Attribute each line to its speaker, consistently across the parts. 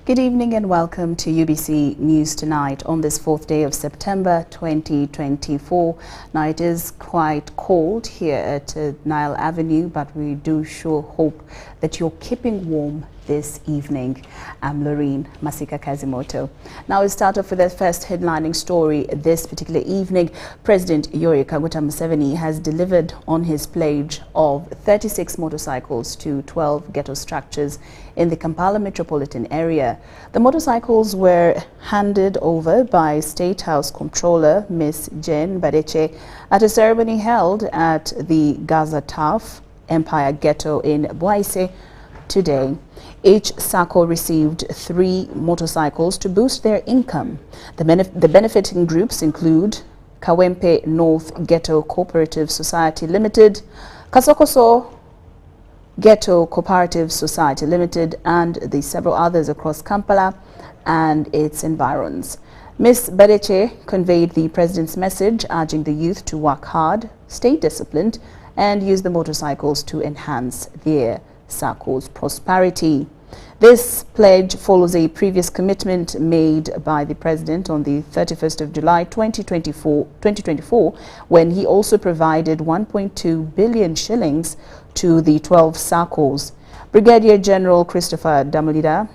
Speaker 1: Good evening and welcome to UBC News Tonight on this 4th day of September 2024. Now it is quite cold here at Nile Avenue, but we do sure hope that you're keeping warm this evening. I'm Lauryn Masika Kazimoto. Now we start off with the first headlining story this particular evening. President Yoweri Kaguta Museveni has delivered on his pledge of 36 motorcycles to 12 ghetto structures in the Kampala metropolitan area. The motorcycles were handed over by State House Comptroller Ms. Jane Badeche at a ceremony held at the Gaza Turf Empire Ghetto in Bwaise today. Each SACCO received 3 motorcycles to boost their income. The benefiting groups include Kawempe North Ghetto Cooperative Society Limited, Kasokoso Ghetto Cooperative Society Limited, and the several others across Kampala and its environs. Ms. Badeche conveyed the president's message, urging the youth to work hard, stay disciplined, and use the motorcycles to enhance their SACCO's prosperity. This pledge follows a previous commitment made by the president on the 31st of July 2024 when he also provided 1.2 billion shillings to the 12 SACCOs. Brigadier General Christopher Damulida,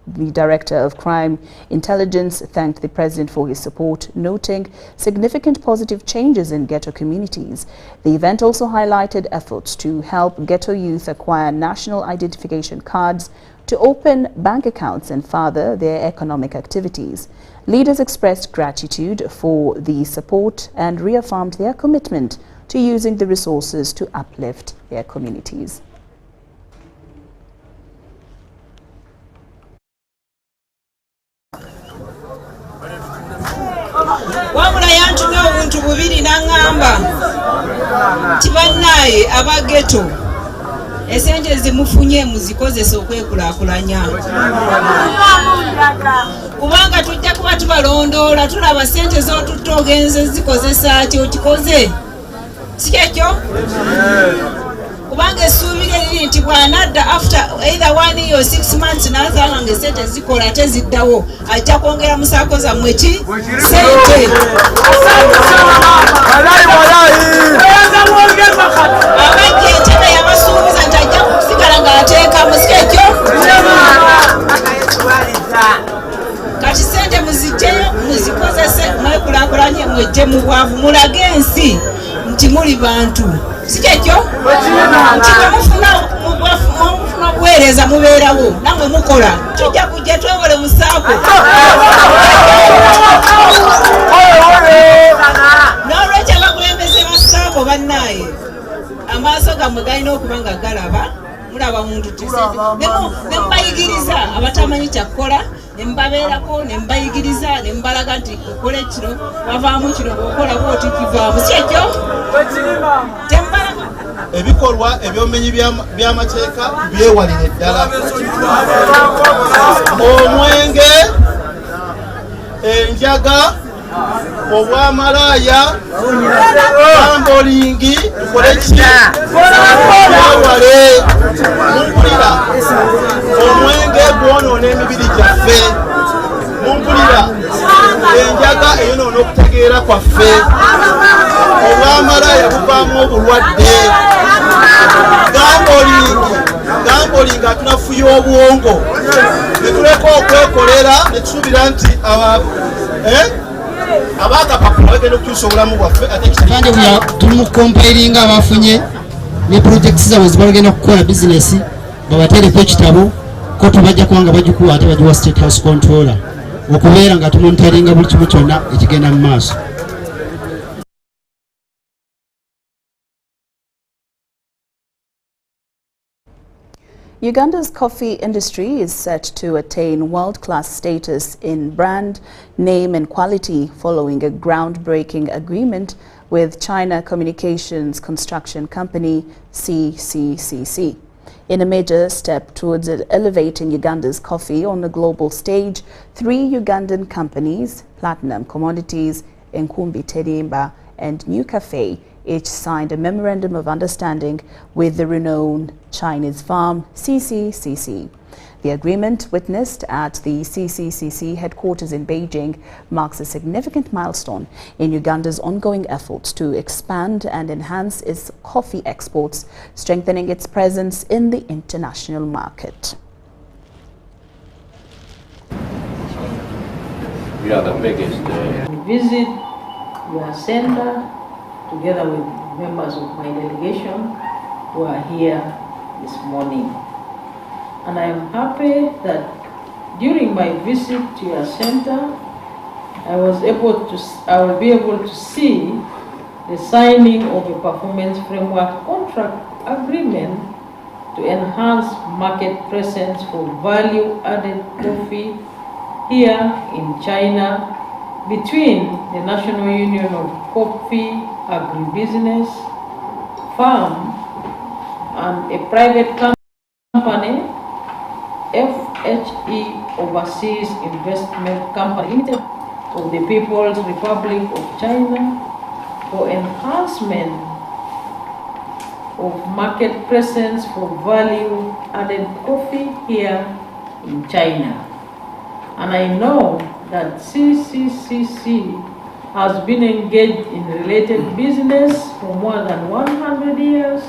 Speaker 1: the Director of Crime Intelligence, thanked the President for his support, noting significant positive changes in ghetto communities. The event also highlighted efforts to help ghetto youth acquire national identification cards, to open bank accounts and further their economic activities. Leaders expressed gratitude for the support and reaffirmed their commitment to using the resources to uplift their communities.
Speaker 2: Wabula yantumye obuntu bubiri n'angamba nti bannaye abageto esente zimufunye muzikozesa okwekulaakulanya kubanga tujja kuba tubalondoola tulaba sente z'otutte ogenze zikozesa ki okikoze si kyekyo kubanga essuubi liri nti bw'anadda after either 1 year or 6 months n'azaala ng'esente zikola ate ziddawo ajja kwongera mu saako zammwe ki sente abajja entebe yabasuubiza nti ajja kusigala ng'ateekamu si kyekyo kati sente muziggyeyo muzikozese mwekulaakulanye mwejje mu bwavu mulage ensi nti muli bantu si kyekyo nti bwemufuna obuweereza mubeerawo namwe mukola tujja kujja twewole mu saako n'olwekyo abakulembeze ba saako bannaaye amaaso gammwe galina okuba nga galaba mulaba muntu ne mubayigiriza abatamanyi kyakukola ne mubabeerako ne mubayigiriza ne mubalaga nti okole kino wavaamu kino bw'okola bw'oti kivaamu si ekyo tembalaga
Speaker 3: ebikolwa ebyomenyi by'amateeka byewalire ddala omwenge enjaga obwamalaaya ambolingi tukole ki byewale mumpulira omwenge gwonoona emibiri gyaffe mumpulira enjaga eyonoona okutegeera kwaffe obwamalaaya buvaamu obulwadde gambolingi atunafuya obwongo netuleka okwekolera netusuubira nti abakapapula bagenda okukyusa obulamu bwaffe
Speaker 4: kandi tuli mu kompairinga abafunye ne projekiti zaabwe zibagenda okukola bizinesi babatereko ekitabo ko tubajja kubanga bagikuwa ate bagiwa State House Controller okubeera nga tumonitaringa buli kimu kyonna ekigenda mu maaso.
Speaker 1: Uganda's coffee industry is set to attain world-class status in brand, name and quality following a groundbreaking agreement with China Communications Construction Company CCCC. In a major step towards elevating Uganda's coffee on the global stage, 3 Ugandan companies, Platinum Commodities, Nkumbi Tedimba and New Cafe, Each signed a memorandum of understanding with the renowned Chinese firm CCCC. The agreement, witnessed at the CCCC headquarters in Beijing, marks a significant milestone in Uganda's ongoing efforts to expand and enhance its coffee exports, strengthening its presence in the international market.
Speaker 5: We are the biggest.
Speaker 6: We visit your center together with members of my delegation who are here this morning. And I am happy that during my visit to your center, I will be able to see the signing of a performance framework contract agreement to enhance market presence for value-added coffee here in China between the National Union of Coffee Agribusiness Firm and a private company, FHE Overseas Investment Company Limited of the People's Republic of China for enhancement of market presence for value-added coffee here in China. And I know that CCCC has been engaged in related business for more than 100 years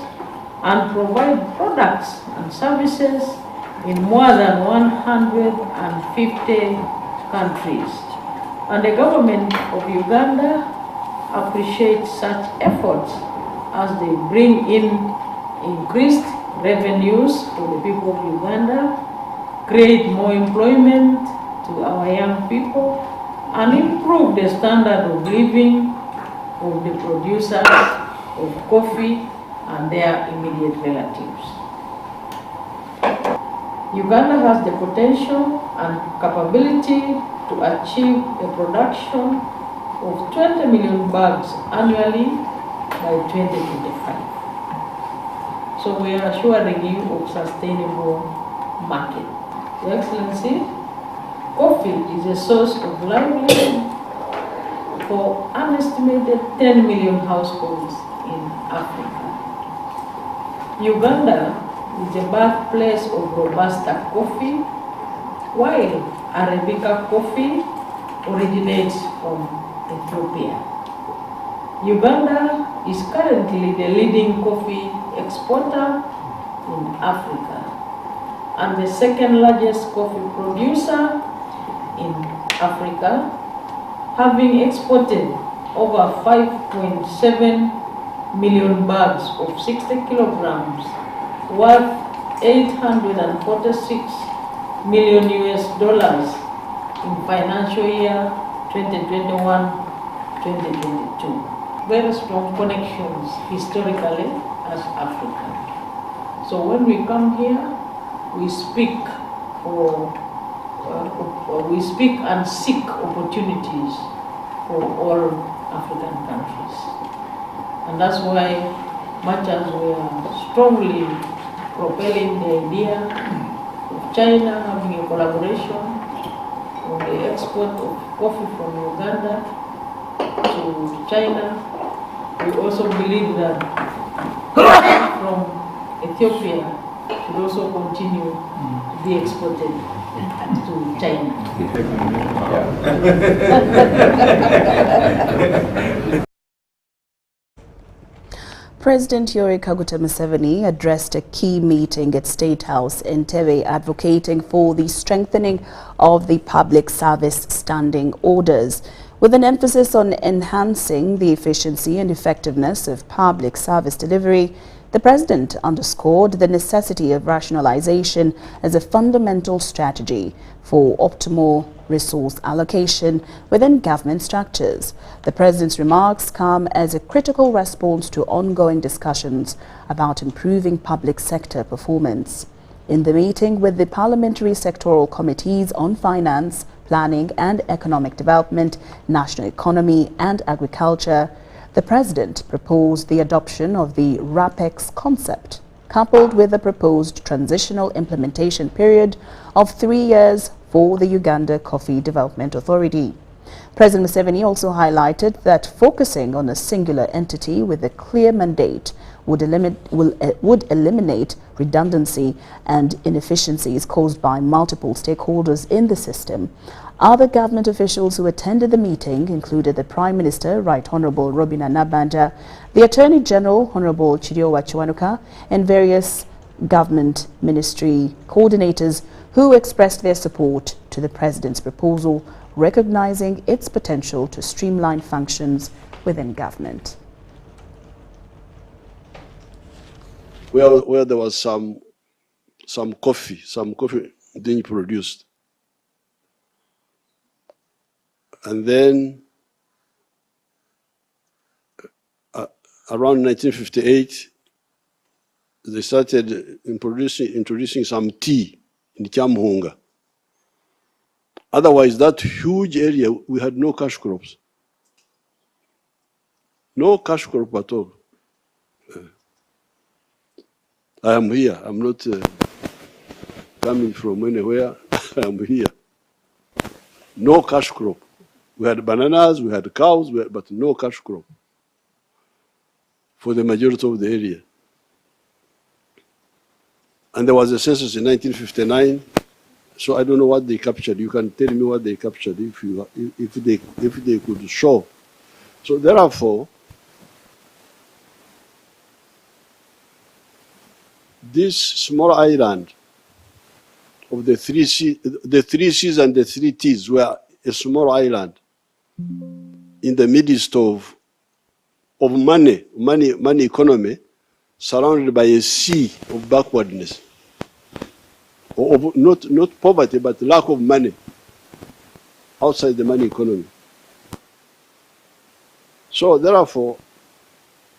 Speaker 6: and provide products and services in more than 150 countries. And the government of Uganda appreciates such efforts as they bring in increased revenues for the people of Uganda, create more employment to our young people, and improve the standard of living of the producers of coffee and their immediate relatives. Uganda has the potential and capability to achieve a production of 20 million bags annually by 2025. So we are assuring you of sustainable market. Your Excellency, coffee is a source of livelihood for an estimated 10 million households in Africa. Uganda is the birthplace of Robusta coffee, while Arabica coffee originates from Ethiopia. Uganda is currently the leading coffee exporter in Africa and the second largest coffee producer in Africa, having exported over 5.7 million bags of 60 kilograms worth $846 million in financial year 2021-2022. Very strong connections historically as Africa. So when we come here, we speak and seek opportunities for all African countries. And that's why, much as we are strongly propelling the idea of China having a collaboration on the export of coffee from Uganda to China, we also believe that from Ethiopia should also continue to be exported to China.
Speaker 1: President Yoweri Kaguta Museveni addressed a key meeting at State House in Entebbe, advocating for the strengthening of the public service standing orders, with an emphasis on enhancing the efficiency and effectiveness of public service delivery. The President underscored the necessity of rationalization as a fundamental strategy for optimal resource allocation within government structures. The President's remarks come as a critical response to ongoing discussions about improving public sector performance. In the meeting with the Parliamentary Sectoral Committees on Finance, Planning and Economic Development, National Economy and Agriculture, the President proposed the adoption of the RAPEX concept, coupled with a proposed transitional implementation period of 3 years for the Uganda Coffee Development Authority. President Museveni also highlighted that focusing on a singular entity with a clear mandate would eliminate redundancy and inefficiencies caused by multiple stakeholders in the system. Other government officials who attended the meeting included the Prime Minister, Right Honourable Robina Nabanja, the Attorney General, Honourable Chiriowa Chiwanuka, and various government ministry coordinators who expressed their support to the President's proposal, recognizing its potential to streamline functions within government.
Speaker 5: Where there was some coffee being produced. And then around 1958, they started introducing some tea in Kyamhunga. Otherwise, that huge area, we had no cash crops. No cash crop at all. I am here. I'm not coming from anywhere. I am here. No cash crop. We had bananas, we had cows, but no cash crop for the majority of the area. And there was a census in 1959, so I don't know what they captured. You can tell me what they captured if they could show. So therefore, this small island of the three C's and the three T's were a small island in the midst of money economy, surrounded by a sea of backwardness, of not poverty, but lack of money outside the money economy. So therefore,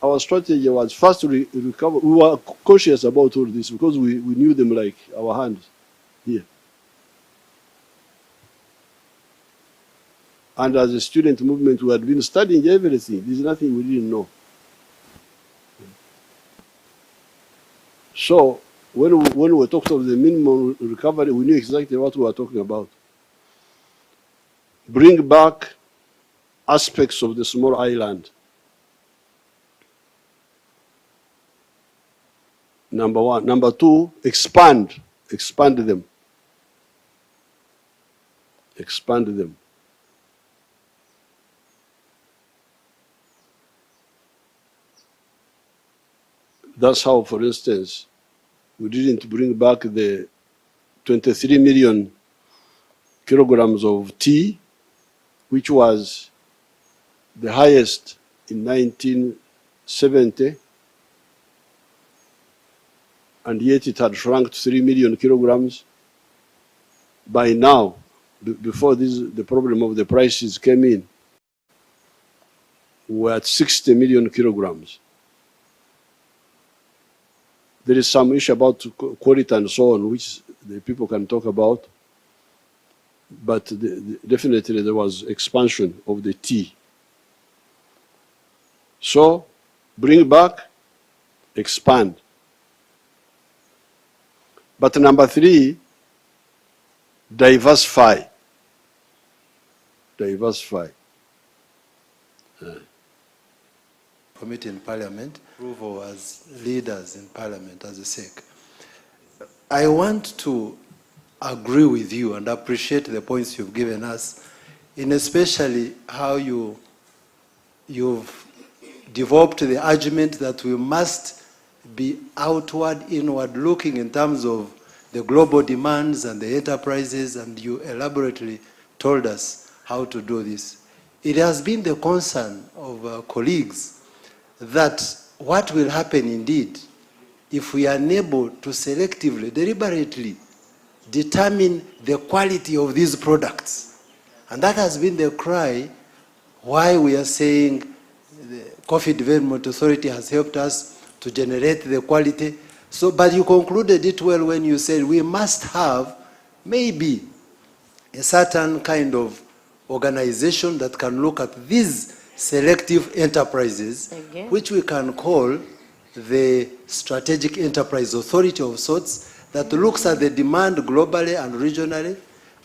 Speaker 5: our strategy was first to recover. We were cautious about all this because we knew them like our hands here. And as a student movement, we had been studying everything. There's nothing we didn't know. So when we talked of the minimum recovery, we knew exactly what we were talking about. Bring back aspects of the small island. Number one. Number two, expand them. Expand them. That's how, for instance, we didn't bring back the 23 million kilograms of tea, which was the highest in 1970, and yet it had shrunk to 3 million kilograms. By now, before the problem of the prices came in, we were at 60 million kilograms. There is some issue about quality and so on, which the people can talk about, but definitely there was expansion of the tea. So, bring back, expand. But number three, diversify. Diversify.
Speaker 7: Committee in Parliament, approval as leaders in Parliament as a SEC. I want to agree with you and appreciate the points you've given us, in especially how you've developed the argument that we must be outward, inward looking in terms of the global demands and the enterprises, and you elaborately told us how to do this. It has been the concern of colleagues that what will happen indeed if we are unable to selectively, deliberately determine the quality of these products. And that has been the cry why we are saying the Coffee Development Authority has helped us to generate the quality. So, but you concluded it well when you said we must have maybe a certain kind of organization that can look at these selective enterprises, which we can call the Strategic Enterprise Authority of sorts, that looks at the demand globally and regionally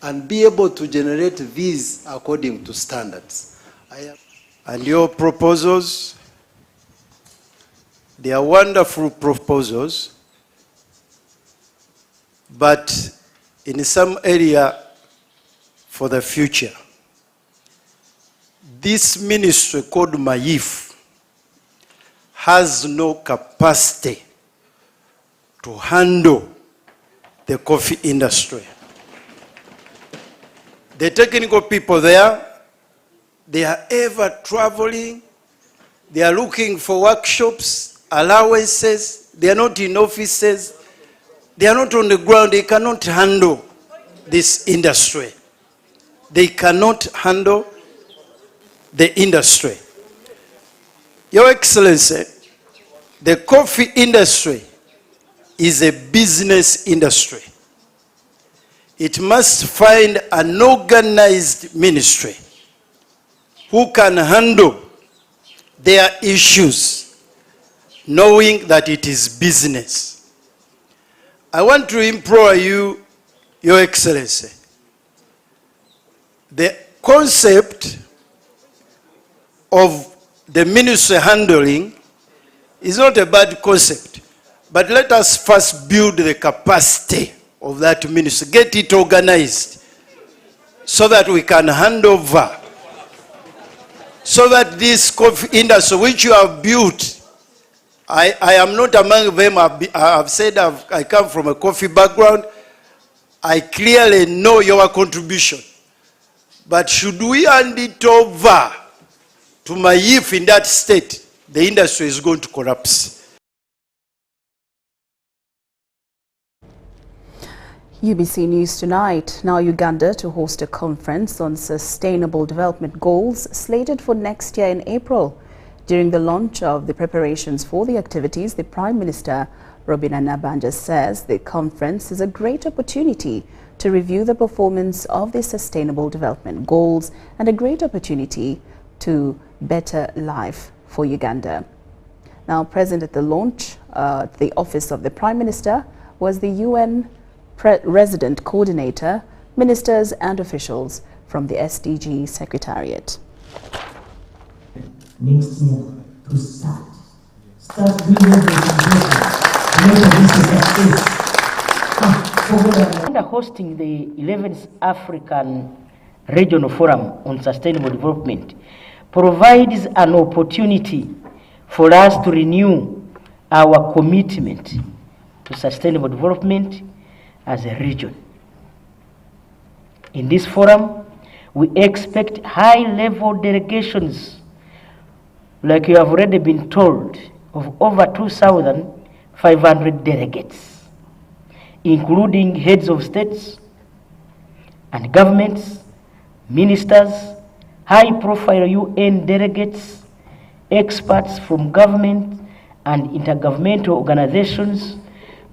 Speaker 7: and be able to generate these according to standards. And your proposals, they are wonderful proposals, but in some area for the future. This ministry called MAIF has no capacity to handle the coffee industry. The technical people there, they are ever traveling, they are looking for workshops, allowances, they are not in offices, they are not on the ground, they cannot handle this industry. They cannot handle the industry. Your Excellency, the coffee industry is a business industry. It must find an organized ministry who can handle their issues, knowing that it is business. I want to implore you, Your Excellency, the concept of the ministry handling is not a bad concept, but let us first build the capacity of that ministry, get it organized so that we can hand over, so that this coffee industry which you have built, I am not among them. I've said I come from a coffee background. I clearly know your contribution. But should we hand it over to MAIF in that state, the industry is going to collapse.
Speaker 1: UBC News Tonight. Now Uganda to host a conference on sustainable development goals slated for next year in April. During the launch of the preparations for the activities, the Prime Minister, Robin Anabanja, says the conference is a great opportunity to review the performance of the sustainable development goals and a great opportunity to better life for Uganda. Now present at the launch, the office of the Prime Minister was the UN resident coordinator, ministers and officials from the SDG Secretariat.
Speaker 8: Next year to start doing Uganda hosting the 11th African Regional Forum on Sustainable Development provides an opportunity for us to renew our commitment to sustainable development as a region. In this forum, we expect high-level delegations, like you have already been told, of over 2,500 delegates, including heads of states and governments, ministers, high-profile UN delegates, experts from government and intergovernmental organizations,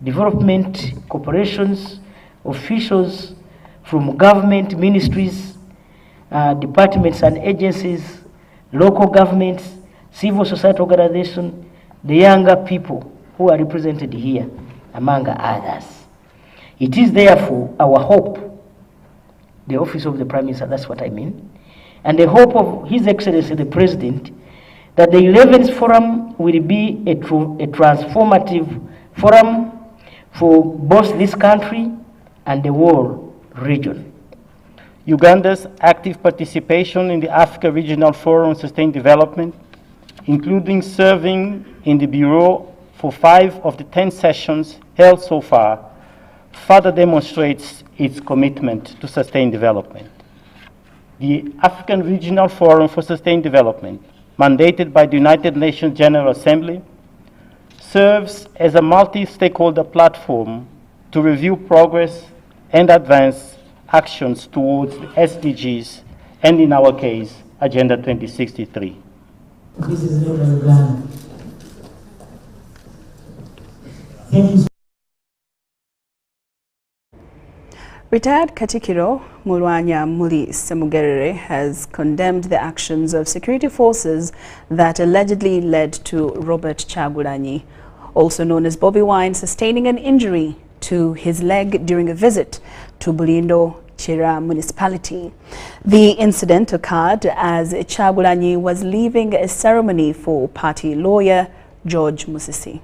Speaker 8: development corporations, officials from government ministries, departments and agencies, local governments, civil society organizations, the younger people who are represented here, among others. It is therefore our hope, the office of the Prime Minister, that's what I mean, and the hope of His Excellency the President, that the 11th Forum will be a transformative forum for both this country and the world region.
Speaker 9: Uganda's active participation in the Africa Regional Forum on Sustained Development, including serving in the Bureau for 5 of the 10 sessions held so far, further demonstrates its commitment to sustained development. The African Regional Forum for Sustained Development, mandated by the United Nations General Assembly, serves as a multi-stakeholder platform to review progress and advance actions towards the SDGs and, in our case, Agenda 2063.
Speaker 8: This is Uganda. Thank you.
Speaker 1: Retired Katikiro Mulwanya Muli Semugerere has condemned the actions of security forces that allegedly led to Robert Kyagulanyi, also known as Bobi Wine, sustaining an injury to his leg during a visit to Bulindo Chira municipality. The incident occurred as Kyagulanyi was leaving a ceremony for party lawyer George Musisi.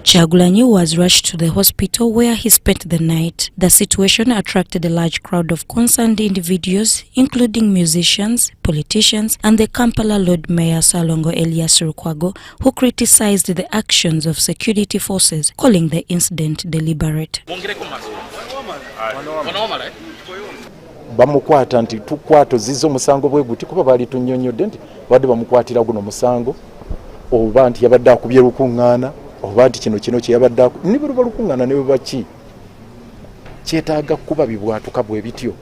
Speaker 10: Kyagulanyi was rushed to the hospital where he spent the night. The situation attracted a large crowd of concerned individuals, including musicians, politicians, and the Kampala Lord Mayor Salongo Elias Lukwago, who criticized the actions of security forces, calling the incident deliberate.
Speaker 11: Bamukwata nti tukwato zizo musango bwe guti kuba bali tunnyonnyodde nti badde bamukwatira guno musango oba nti yabadde akubye lukuŋŋaana oba nti kino kye yabadde ne bwe luba lukuŋŋaana ne bwe baki kyetaaga kuba bibwatuka bwe bityo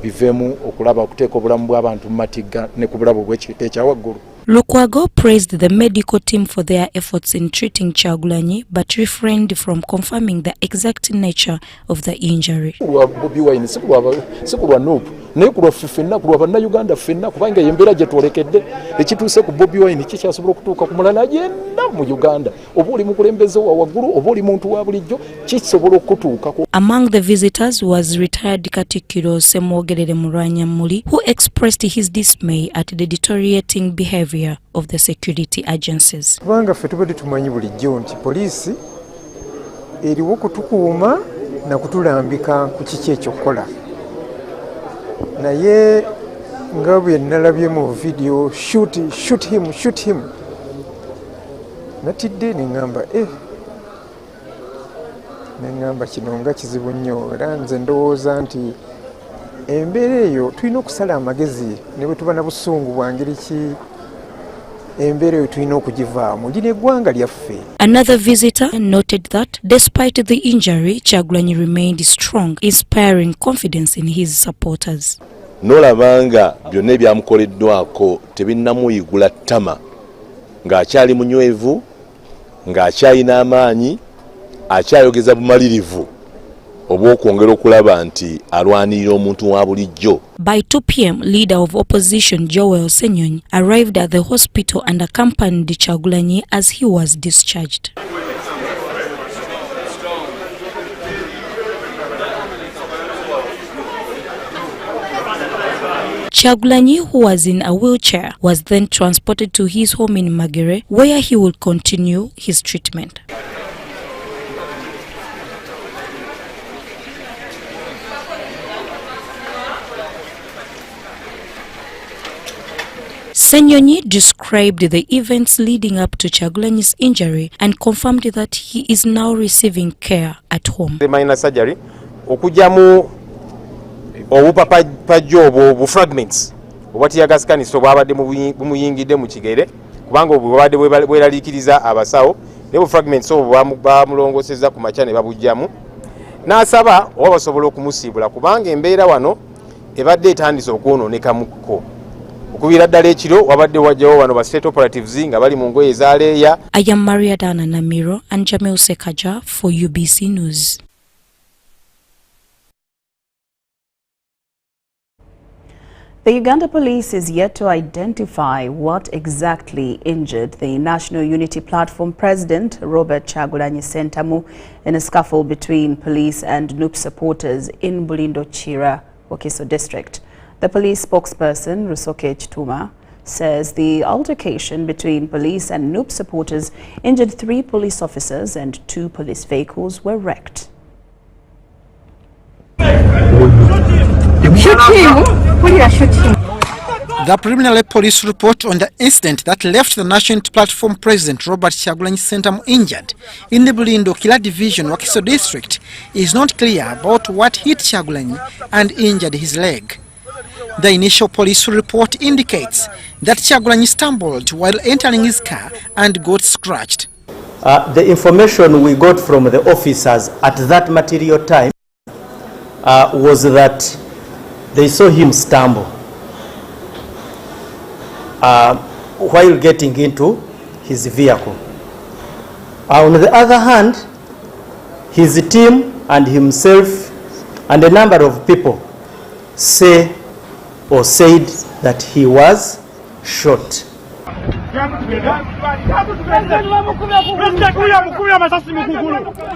Speaker 11: biveemu okulaba okuteeka obulamu bw'abantu mu matigga ne ku bulabo bw'ekika ekyawaggulu.
Speaker 10: Lukwago praised the medical team for their efforts in treating Kyagulanyi, but refrained from confirming the exact nature of the injury.
Speaker 11: Bobi Wine sikulwa Nuupu naye kulwa ffenna kulwa bannayuganda ffenna kubanga embeera gye twolekedde ekituuse ku Bobi Wine kikyasobola okutuuka ku mulala yenna mu Uganda oba oli mukulembeze wa waggulu oba oli muntu wa bulijjo kisobola okutuukako.
Speaker 10: Among the visitors was retired Katikkiro Ssemwogerere Mulwanyammuli, who expressed his dismay at the deteriorating behavior of the security agencies.
Speaker 12: Kubanga ffe tubadde tumanyi bulijjo nti poliisi eriwo kutukuuma na kutulambika ku kiki ekyokukola, naye nga bwe nalabye mu video shoot him natidde neŋŋamba kino nga kizibu nnyo era nze ndowooza nti embeera eyo tulina okusala amagezi ne bwe tuba na busungu bwa ngeri ki embeera eyo tulina okugivaamu lino eggwanga lyaffe.
Speaker 10: Another visitor noted that despite the injury, Kyagulanyi remained strong, inspiring confidence in his supporters.
Speaker 13: N'olabanga byonna ebyamukoleddwako tebinnamuyigula ttama ng'akyali munywevu ng'akyalina amaanyi akyayogeza bumalirivu obw'okwongera okulaba nti alwanirira omuntu wa bulijjo.
Speaker 10: By 2 p.m., leader of opposition Joel Senyonyi arrived at the hospital and accompanied Kyagulanyi as he was discharged. Kyagulanyi, who was in a wheelchair, was then transported to his home in Magere, where he will continue his treatment. Senyonyi described the events leading up to Kyagulanyi's injury and confirmed that he is now receiving care at home.
Speaker 14: The minor surgery, okujamu obupapajjo obu fragments obwatiyagas kaniso bwabadde bumuyingidde mu kigere kubanga obwabadde bweraliikiriza abasawo ne bu fragments obu bamulongoseza ku macha ne babujjamu n'asaba oba basobola okumusiibula kubanga embeera wano ebadde etandise okwonoonekamuko. Okubira ddala ekiro wabadde wajjawo wano ba state operatives nga bali mu ngoye ezaaleeya.
Speaker 10: I am Maria Dana Namiro and Jamil Sekaja for UBC News.
Speaker 1: The Uganda police is yet to identify what exactly injured the National Unity Platform president, Robert Kyagulanyi Ssentamu, in a scuffle between police and NUP supporters in Bulindo Chira, Wakiso district. The police spokesperson, Rusoke Chituma, says the altercation between police and NUP supporters injured 3 police officers and 2 police vehicles were wrecked.
Speaker 15: The preliminary police report on the incident that left the National Platform president Robert Kyagulanyi Ssentamu injured in the Bulindo Kila division, Wakiso district, is not clear about what hit Kyagulanyi and injured his leg. The initial police report indicates that Kyagulanyi stumbled while entering his car and got scratched.
Speaker 8: The information we got from the officers at that material time was that they saw him stumble while getting into his vehicle. On the other hand, his team and himself and a number of people said that he was shot.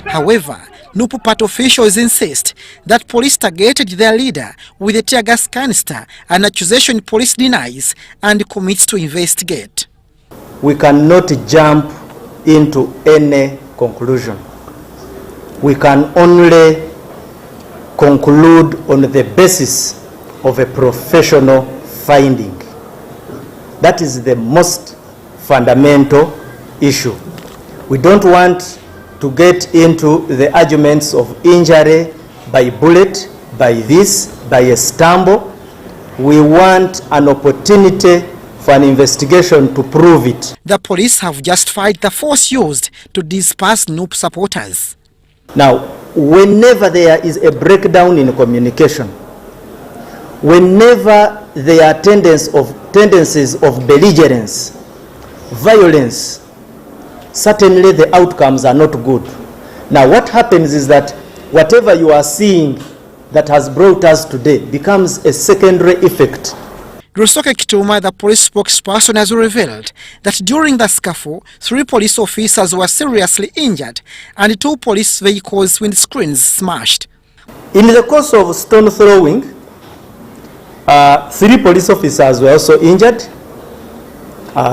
Speaker 15: However, Nupu Part officials insist that police targeted their leader with a tear gas canister, an accusation police denies and commits to investigate.
Speaker 16: We cannot jump into any conclusion. We can only conclude on the basis of a professional finding. That is the most fundamental issue. We don't want to get into the arguments of injury by bullet, by this, by a stumble. We want an opportunity for an investigation to prove it.
Speaker 15: The police have justified the force used to disperse NUP supporters.
Speaker 16: Now, whenever there is a breakdown in communication, whenever there are tendencies of belligerence, violence, certainly the outcomes are not good. Now what happens is that whatever you are seeing that has brought us today becomes a secondary effect.
Speaker 15: Rusoke Kituma, the police spokesperson, has revealed that during the scuffle, 3 police officers were seriously injured and 2 police vehicles' windscreens smashed.
Speaker 16: In the course of stone throwing, 3 police officers were also injured.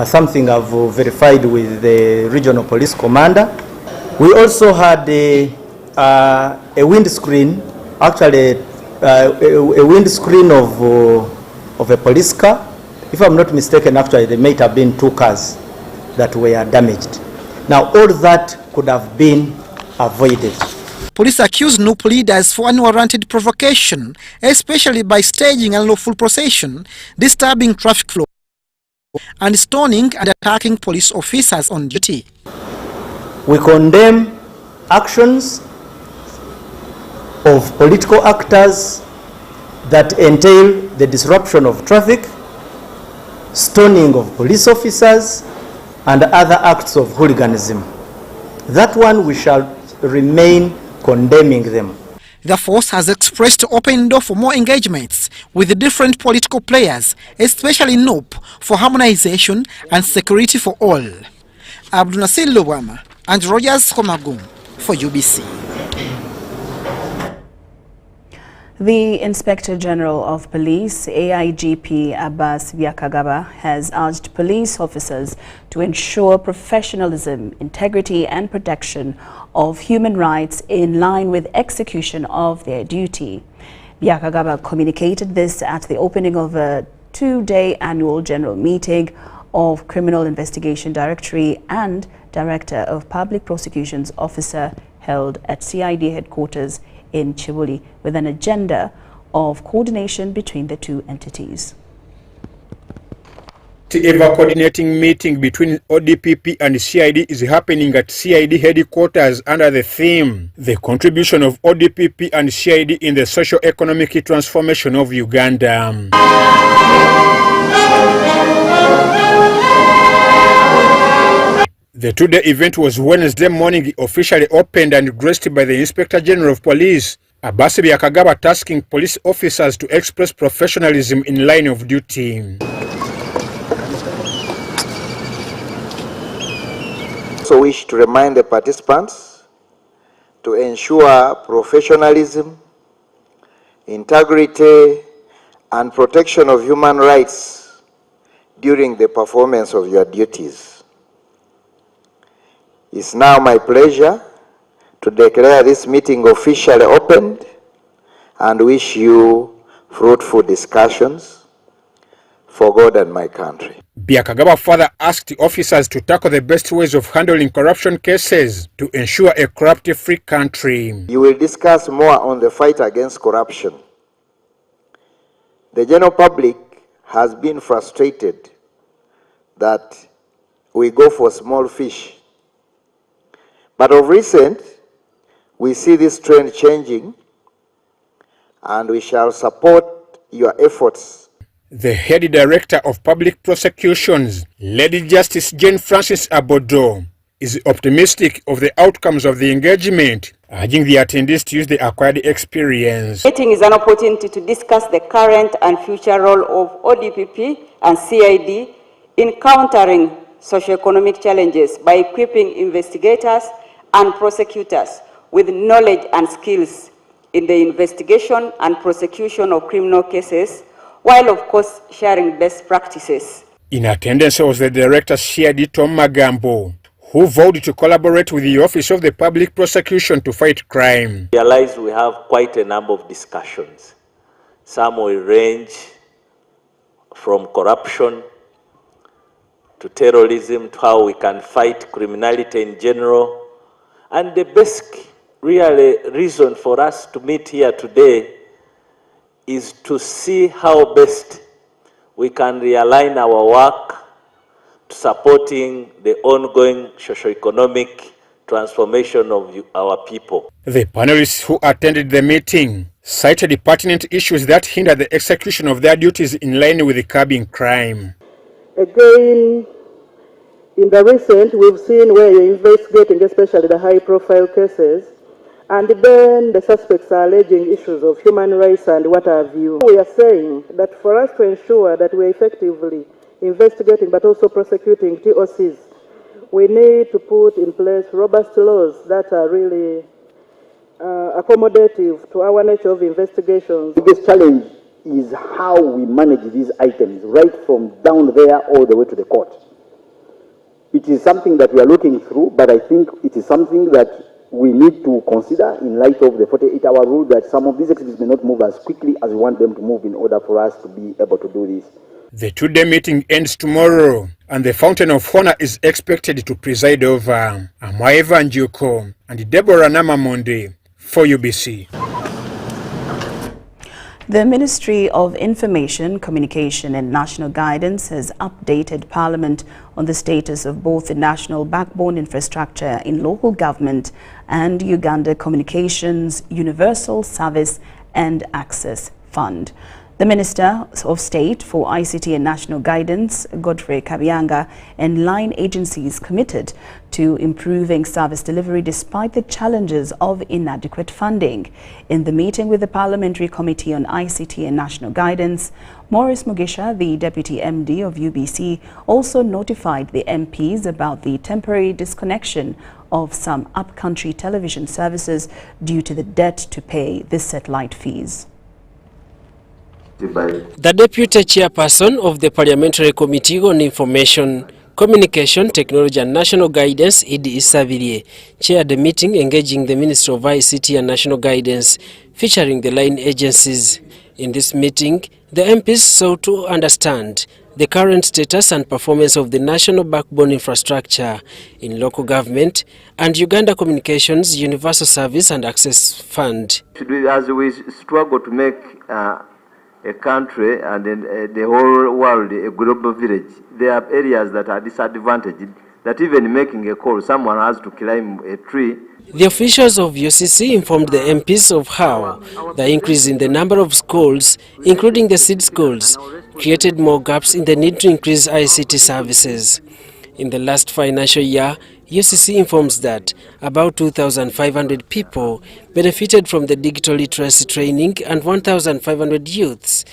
Speaker 16: Something I've verified with the regional police commander. We also had a windscreen, actually a windscreen of a police car. If I'm not mistaken, actually there might have been 2 cars that were damaged. Now all that could have been avoided.
Speaker 15: Police accuse NUP leaders for unwarranted provocation, especially by staging unlawful procession, disturbing traffic flow, and stoning and attacking police officers on duty.
Speaker 16: We condemn actions of political actors that entail the disruption of traffic, stoning of police officers, and other acts of hooliganism. That one we shall remain condemning them.
Speaker 15: The force has expressed open door for more engagements with the different political players, especially NUP, for harmonization and security for all. Abdunasir Lubwama and Rogers Komagum for UBC.
Speaker 1: The Inspector General of Police, AIGP Abbas Byakagaba, has urged police officers to ensure professionalism, integrity and protection of human rights in line with execution of their duty. Byakagaba communicated this at the opening of a 2-day annual general meeting of Criminal Investigation Directorate and Director of Public Prosecutions Officer held at CID headquarters in Chibuli, with an agenda of coordination between the 2 entities.
Speaker 17: The ever coordinating meeting between ODPP and CID is happening at CID headquarters under the theme, the contribution of ODPP and CID in the socio-economic transformation of Uganda. The 2-day event was Wednesday morning, officially opened and graced by the Inspector General of Police, Abbas Byakagaba, tasking police officers to express professionalism in line of duty.
Speaker 18: Also wish to remind the participants to ensure professionalism, integrity, and protection of human rights during the performance of your duties. It's now my pleasure to declare this meeting officially opened and wish you fruitful discussions for God and my country.
Speaker 17: Byakagaba further asked the officers to tackle the best ways of handling corruption cases to ensure a corrupt-free country.
Speaker 18: You will discuss more on the fight against corruption. The general public has been frustrated that we go for small fish. But of recent, we see this trend changing, and we shall support your efforts.
Speaker 17: The head director of public prosecutions, Lady Justice Jane Francis Abodo, is optimistic of the outcomes of the engagement, urging the attendees to use the acquired experience.
Speaker 19: The meeting is an opportunity to discuss the current and future role of ODPP and CID in countering socioeconomic challenges by equipping investigators and prosecutors with knowledge and skills in the investigation and prosecution of criminal cases, while of course sharing best practices.
Speaker 17: In attendance was the Director CID Tom Magambo, who vowed to collaborate with the Office of the Public Prosecution to fight crime.
Speaker 20: I realize we have quite a number of discussions. Some will range from corruption to terrorism to how we can fight criminality in general. And the basic reason for us to meet here today is to see how best we can realign our work to supporting the ongoing socio-economic transformation of our people.
Speaker 17: The panelists who attended the meeting cited pertinent issues that hinder the execution of their duties in line with the curbing crime.
Speaker 21: Again, in the recent, we've seen where you're investigating, especially the high-profile cases, and then the suspects are alleging issues of human rights and what have you. We are saying that for us to ensure that we're effectively investigating but also prosecuting TOCs, we need to put in place robust laws that are really accommodative to our nature of investigations.
Speaker 22: The biggest challenge is how we manage these items, right from down there all the way to the court. It is something that we are looking through, but I think it is something that we need to consider in light of the 48-hour rule, that some of these exhibits may not move as quickly as we want them to move in order for us to be able to do this.
Speaker 17: The two-day meeting ends tomorrow, and the Fountain of Honor is expected to preside over. Amwaeva Njuko and Deborah Namamonde for UBC.
Speaker 1: The Ministry of Information, Communication and National Guidance has updated Parliament on the status of both the National Backbone Infrastructure in Local Government and Uganda Communications Universal Service and Access Fund. The Minister of State for ICT and National Guidance, Godfrey Kabyanga, and line agencies committed to improving service delivery despite the challenges of inadequate funding. In the meeting with the Parliamentary Committee on ICT and National Guidance, Maurice Mugisha, the Deputy MD of UBC, also notified the MPs about the temporary disconnection of some upcountry television services due to the debt to pay the satellite fees.
Speaker 23: The Deputy Chairperson of the Parliamentary Committee on Information, Communication, Technology and National Guidance, Idi Isabirie, chaired the meeting engaging the Minister of ICT and National Guidance, featuring the line agencies. In this meeting, the MPs sought to understand the current status and performance of the National Backbone Infrastructure in Local Government and Uganda Communications Universal Service and Access Fund.
Speaker 24: As we struggle to make a country and the whole world a global village, there are areas that are disadvantaged, that even making a call, someone has to climb a tree.
Speaker 23: The officials of UCC informed the MPs of how the increase in the number of schools, including the seed schools, created more gaps in the need to increase ICT services. In the last financial year, UCC informs that about 2,500 people benefited from the digital literacy training and 1,500 youths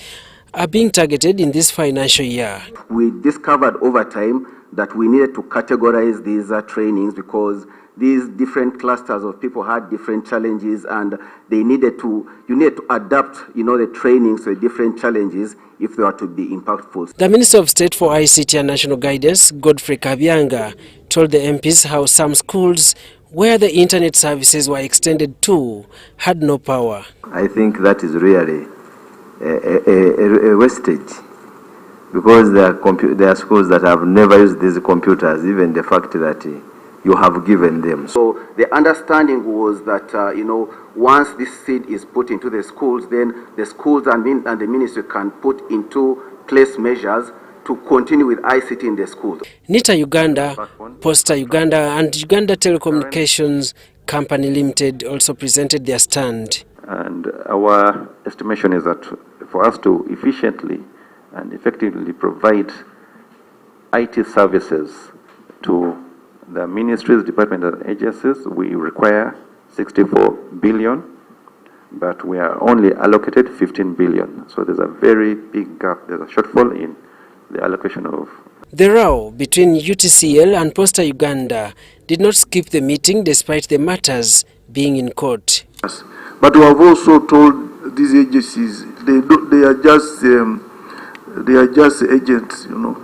Speaker 23: are being targeted in this financial year.
Speaker 25: We discovered over time that we needed to categorize these trainings because these different clusters of people had different challenges, and you need to adapt, the trainings to the different challenges if they are to be impactful.
Speaker 23: The Minister of State for ICT and National Guidance, Godfrey Kabyanga, told the MPs how some schools where the internet services were extended to had no power.
Speaker 24: I think that is really a wastage, because there are schools that have never used these computers, even the fact that you have given them.
Speaker 25: So the understanding was that, once this seed is put into the schools, then the schools and the ministry can put into place measures to continue with ICT in the schools.
Speaker 23: NITA Uganda, Posta Uganda and Uganda Telecommunications Company Limited also presented their stand.
Speaker 26: And our estimation is that for us to efficiently and effectively provide IT services to the ministries, departments and agencies, we require 64 billion, but we are only allocated 15 billion. So there's a very big gap, there's a shortfall in the allocation of.
Speaker 23: The row between UTCL and Posta Uganda did not skip the meeting despite the matters being in court.
Speaker 2: But we have also told these agencies they are just agents, you know.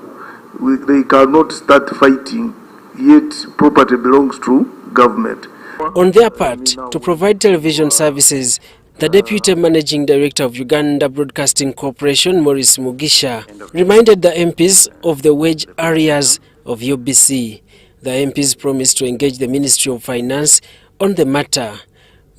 Speaker 2: They cannot start fighting, yet property belongs to government.
Speaker 23: On their part, to provide television services, the Deputy Managing Director of Uganda Broadcasting Corporation, Maurice Mugisha, reminded the MPs of the wage arrears of UBC. The MPs promised to engage the Ministry of Finance on the matter.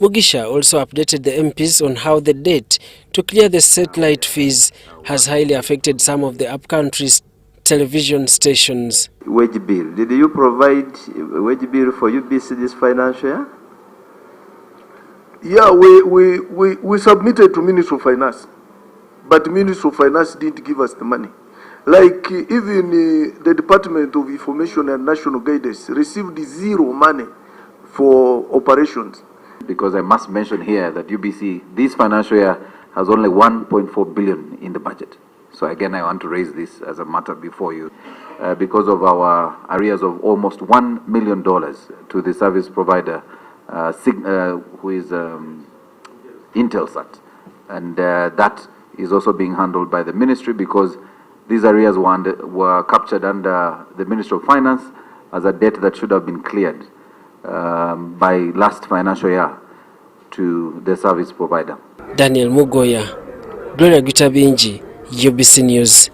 Speaker 23: Mugisha also updated the MPs on how the debt to clear the satellite fees has highly affected some of the upcountry's television stations.
Speaker 24: Wage bill. Did you provide a wage bill for UBC this financial year?
Speaker 2: Yeah, we submitted to Ministry of Finance, but the Ministry of Finance didn't give us the money. Like even the Department of Information and National Guidance received zero money for operations.
Speaker 26: Because I must mention here that UBC this financial year has only 1.4 billion in the budget. So again, I want to raise this as a matter before you, because of our arrears of almost $1 million to the service provider, who is Intelsat, and that is also being handled by the ministry because these arrears were captured under the Ministry of Finance as a debt that should have been cleared by last financial year to the service provider.
Speaker 23: Daniel Mugoya, Gloria Gitabinji, UBC News.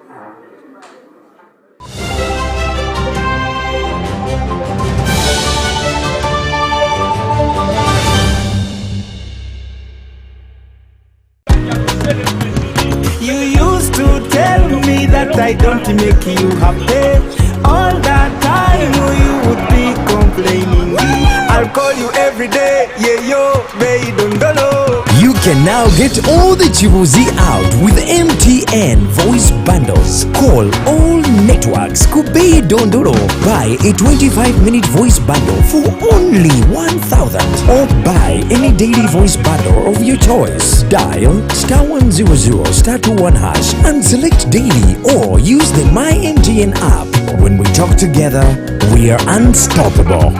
Speaker 3: You used to tell me that I don't make you happy. All that time you would be complaining. I'll call you every day, yeah yo, baby don't go.
Speaker 4: You can now get all the Chibuzi out with MTN voice bundles. Call all networks Kubei Dondoro. Buy a 25-minute voice bundle for only 1,000 or buy any daily voice bundle of your choice. Dial *100 *21# and select daily or use the My MTN app. When we talk together, we are unstoppable.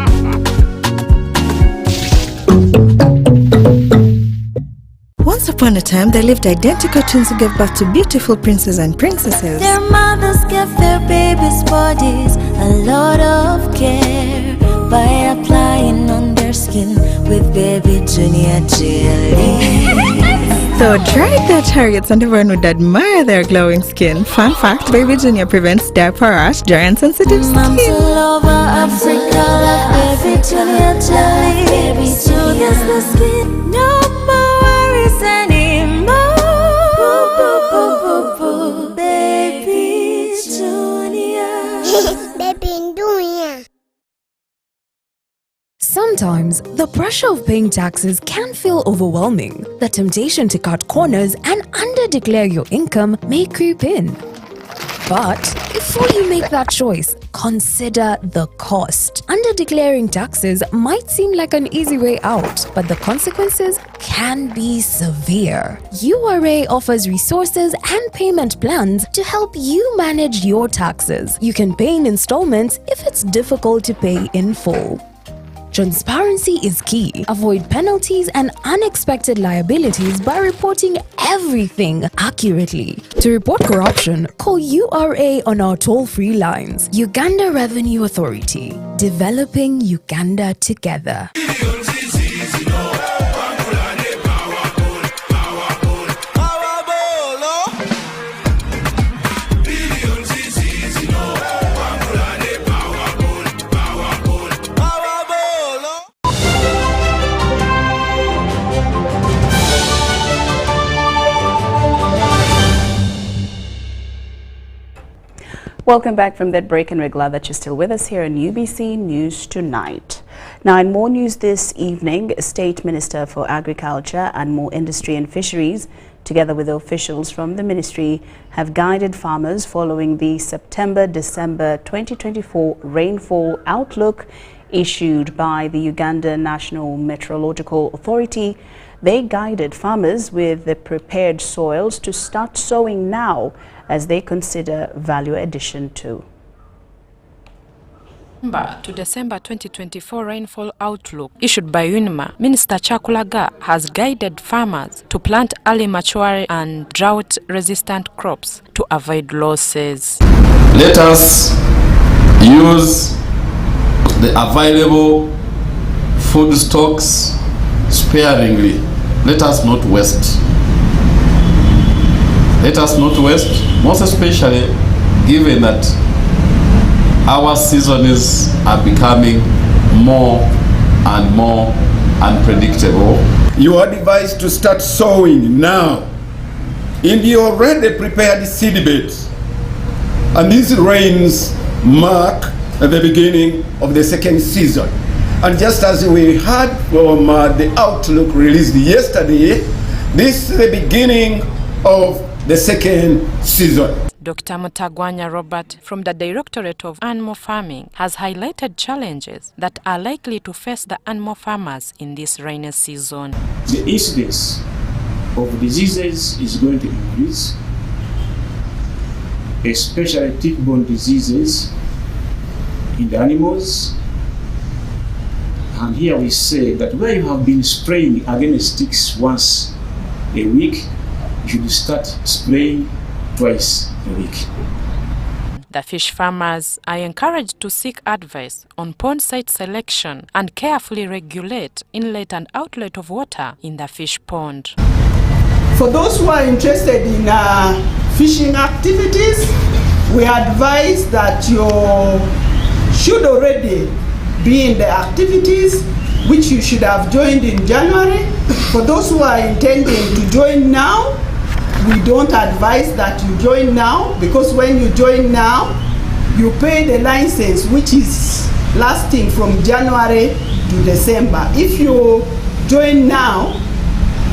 Speaker 5: Once upon a time, there lived identical twins who gave birth to beautiful princes and princesses.
Speaker 6: Their mothers gave their babies' bodies a lot of care by applying on their skin with Baby Junior jelly.
Speaker 5: Though dried their chariots and everyone would admire their glowing skin. Fun fact, Baby Junior prevents diaper rash, dry and sensitive skin.
Speaker 6: Moms all over Africa love Baby Junior jelly. Baby soothes the skin. No more worries anymore. Baby Junior.
Speaker 7: Baby Junior.
Speaker 27: Sometimes, the pressure of paying taxes can feel overwhelming. The temptation to cut corners and under-declare your income may creep in. But before you make that choice, consider the cost. Under-declaring taxes might seem like an easy way out, but the consequences can be severe. URA offers resources and payment plans to help you manage your taxes. You can pay in installments if it's difficult to pay in full. Transparency is key. Avoid penalties and unexpected liabilities by reporting everything accurately. To report corruption, call URA on our toll-free lines. Uganda Revenue Authority. Developing Uganda together.
Speaker 1: Welcome back from that break, and we're glad that you're still with us here on UBC News Tonight. Now, in more news this evening, State Minister for Agriculture and More Industry and Fisheries, together with officials from the ministry, have guided farmers following the September-December 2024 rainfall outlook issued by the Uganda National Meteorological Authority. They guided farmers with the prepared soils to start sowing now, as they consider value addition too.
Speaker 7: September to December 2024 rainfall outlook issued by UNIMA, Minister Chakulaga has guided farmers to plant early mature and drought-resistant crops to avoid losses.
Speaker 9: Let us use the available food stocks sparingly. Let us not waste. Let us not waste, most especially given that our seasons are becoming more and more unpredictable.
Speaker 10: You are advised to start sowing now in the already prepared seed beds. And these rains mark the beginning of the second season. And just as we heard from the outlook released yesterday, this is the beginning of the second season.
Speaker 7: Dr. Mutagwanya Robert from the Directorate of Animal Farming has highlighted challenges that are likely to face the animal farmers in this rainy season.
Speaker 11: The incidence of diseases is going to increase, especially tick-borne diseases in the animals. And here we say that where you have been spraying against ticks once a week, you should start spraying twice a week.
Speaker 7: The fish farmers are encouraged to seek advice on pond site selection and carefully regulate inlet and outlet of water in the fish pond.
Speaker 12: For those who are interested in fishing activities, we advise that you should already be in the activities which you should have joined in January. For those who are intending to join now, we don't advise that you join now, because when you join now, you pay the license which is lasting from January to December. If you join now,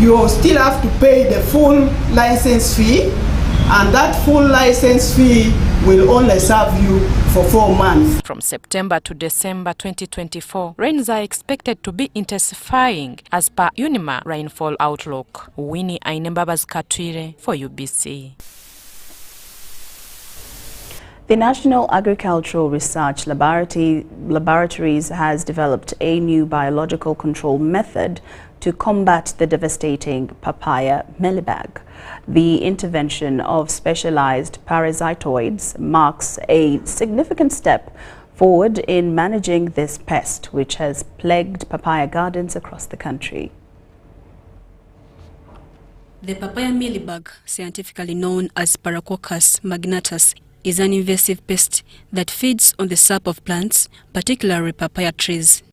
Speaker 12: you still have to pay the full license fee, and that full license fee will only serve you for 4 months.
Speaker 7: From September to December 2024, rains are expected to be intensifying as per UNIMA rainfall outlook. Winnie Ainembabas Katwire for UBC.
Speaker 1: The National Agricultural Research Laboratories has developed a new biological control method to combat the devastating papaya mealybug. The intervention of specialized parasitoids marks a significant step forward in managing this pest, which has plagued papaya gardens across the country.
Speaker 13: The papaya mealybug, scientifically known as Paracoccus magnatus, is an invasive pest that feeds on the sap of plants, particularly papaya trees.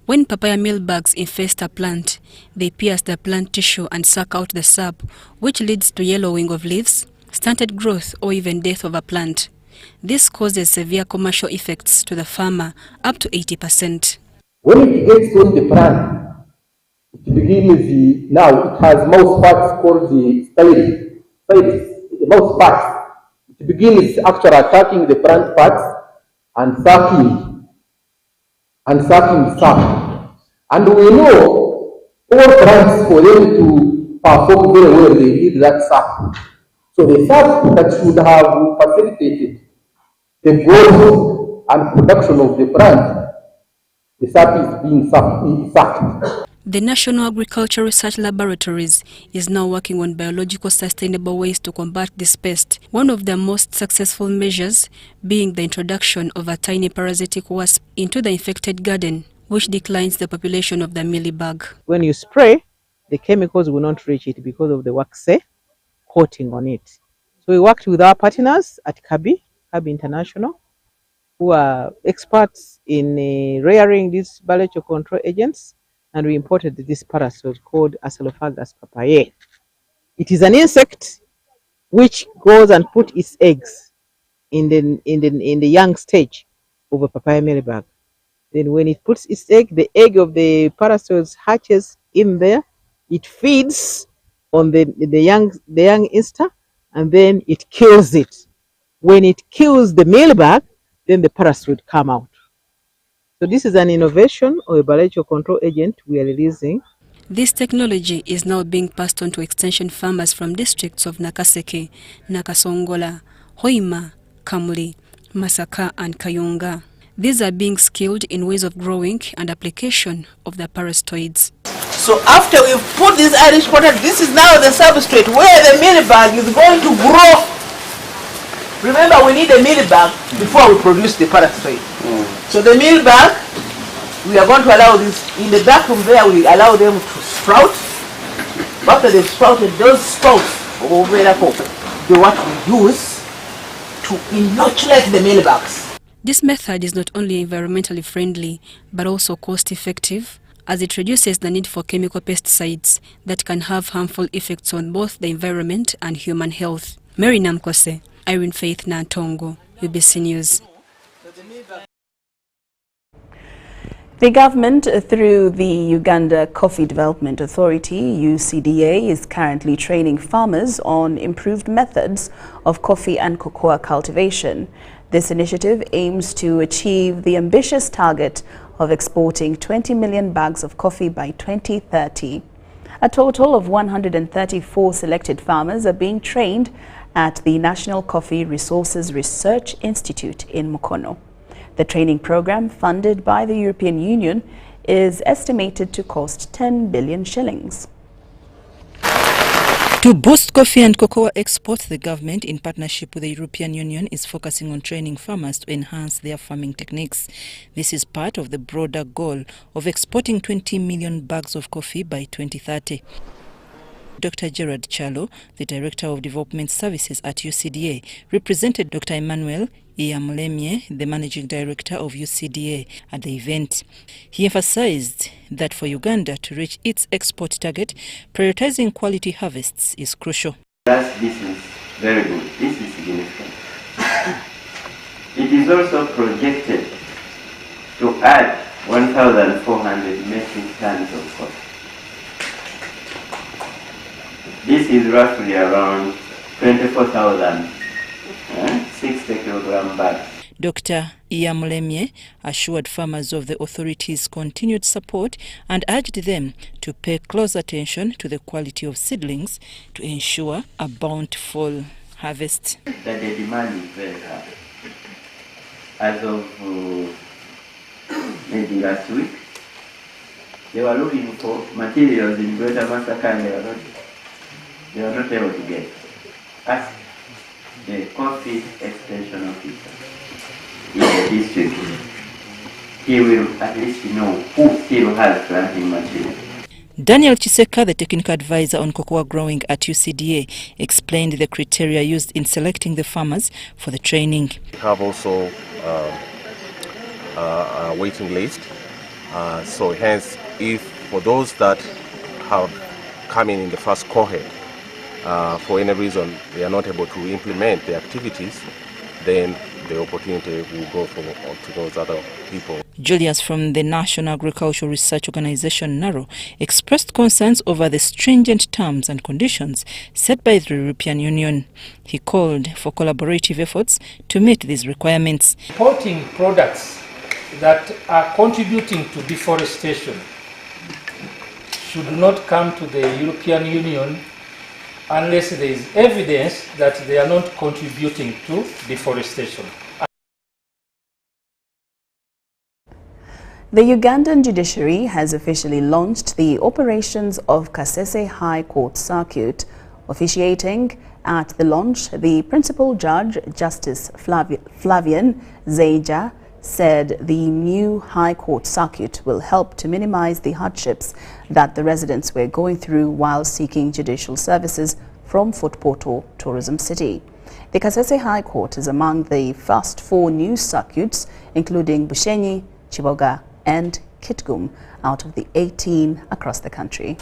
Speaker 13: When papaya mealybugs infest a plant, they pierce the plant tissue and suck out the sap, which leads to yellowing of leaves, stunted growth, or even death of a plant. This causes severe commercial effects to the farmer, up to 80%.
Speaker 14: When it gets on the plant, it begins now it has mouse parts called the stylus, the mouse parts. It begins actually attacking the plant parts and sucking sap. And we know all plants, for them to perform very well, they need that sap. So the sap that should have facilitated the growth and production of the plant, the sap is being sucked.
Speaker 13: The National Agricultural Research Laboratories is now working on biological sustainable ways to combat this pest. One of the most successful measures being the introduction of a tiny parasitic wasp into the infected garden, which declines the population of the mealybug.
Speaker 28: When you spray, the chemicals will not reach it because of the waxy coating on it. So we worked with our partners at Kabi International, who are experts in rearing these biological control agents, and we imported this parasite called Acelophagus papayae. It is an insect which goes and puts its eggs in the young stage of a papaya mealybug. Then when it puts its egg, the egg of the parasite hatches in there. It feeds on the young instar, and then it kills it. When it kills the mealybug, then the parasite come out. So this is an innovation or a biological control agent we are releasing.
Speaker 13: This technology is now being passed on to extension farmers from districts of Nakaseke, Nakasongola, Hoima, Kamuli, Masaka and Kayunga. These are being skilled in ways of growing and application of the parasitoids.
Speaker 8: So after we've put this Irish potato, this is now the substrate where the mealy bag is going to grow. Remember, we need a mealy bag before we produce the parasitoid. So the mealy bag, we are going to allow this, in the vacuum there, we allow them to sprout. After they've sprouted, those sprouts over there, they what we use to inoculate the mealy bags.
Speaker 13: This method is not only environmentally friendly, but also cost-effective, as it reduces the need for chemical pesticides that can have harmful effects on both the environment and human health. Mary Namkose, Irene Faith Nantongo, UBC News.
Speaker 1: The government, through the Uganda Coffee Development Authority, UCDA, is currently training farmers on improved methods of coffee and cocoa cultivation. This initiative aims to achieve the ambitious target of exporting 20 million bags of coffee by 2030. A total of 134 selected farmers are being trained at the National Coffee Resources Research Institute in Mukono. The training program, funded by the European Union, is estimated to cost 10 billion shillings.
Speaker 15: To boost coffee and cocoa exports, the government, in partnership with the European Union, is focusing on training farmers to enhance their farming techniques. This is part of the broader goal of exporting 20 million bags of coffee by 2030. Dr. Gerard Chalo, the Director of Development Services at UCDA, represented Dr. Emmanuel Iyamulemye, the Managing Director of UCDA, at the event. He emphasized that for Uganda to reach its export target, prioritizing quality harvests is crucial.
Speaker 16: This is very good. This is significant. It is also projected to add 1,400 metric tons of coffee. This is roughly around 24,000 60 kilogram bags.
Speaker 15: Dr. Iyamulemye assured farmers of the authority's continued support and urged them to pay close attention to the quality of seedlings to ensure a bountiful harvest.
Speaker 16: That the demand is very high. As of maybe last week, they were looking for materials in Greater Masaka and they were not able to get. Ask the coffee extension officer in the district. He will at least know who still has planting material.
Speaker 15: Daniel Chiseka, the technical advisor on cocoa growing at UCDA, explained the criteria used in selecting the farmers for the training.
Speaker 18: We have also a waiting list. So hence, if for those that have come in the first cohort, for any reason they are not able to implement the activities, then the opportunity will go to those other people.
Speaker 15: Julius from the National Agricultural Research Organization, NARO, expressed concerns over the stringent terms and conditions set by the European Union. He called for collaborative efforts to meet these requirements.
Speaker 19: Importing products that are contributing to deforestation should not come to the European Union unless there is evidence that they are not contributing to deforestation.
Speaker 1: The Ugandan judiciary has officially launched the operations of Kasese High Court Circuit. Officiating at the launch, the principal judge, Justice Flavian Zeija, said the new High Court Circuit will help to minimize the hardships that the residents were going through while seeking judicial services from Fort Portal Tourism City. The Kasese High Court is among the first 4 new circuits, including Bushenyi, Chiboga and Kitgum, out of the 18 across the country.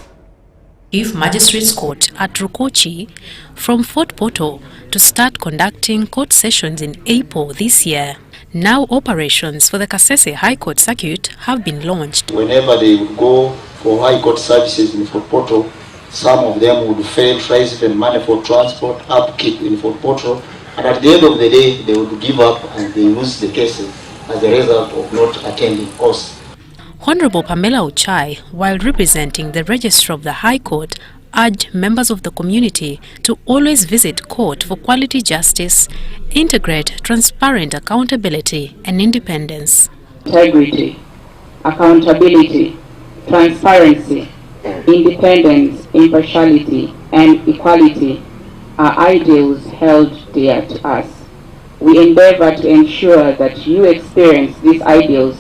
Speaker 7: Chief Magistrates Court at Rukochi from Fort Portal to start conducting court sessions in April this year. Now operations for the Kasese High Court Circuit have been launched.
Speaker 20: Whenever they would go for High Court services in Fort Portal, some of them would fail, tries even money for transport, upkeep in Fort Portal, and at the end of the day they would give up and they lose the cases as a result of not attending courts.
Speaker 7: Honorable Pamela Uchai, while representing the Registrar of the High Court, urged members of the community to always visit court for quality justice, integrate transparent accountability and independence.
Speaker 2: Integrity, accountability, transparency, independence, impartiality, and equality are ideals held dear to us. We endeavor to ensure that you experience these ideals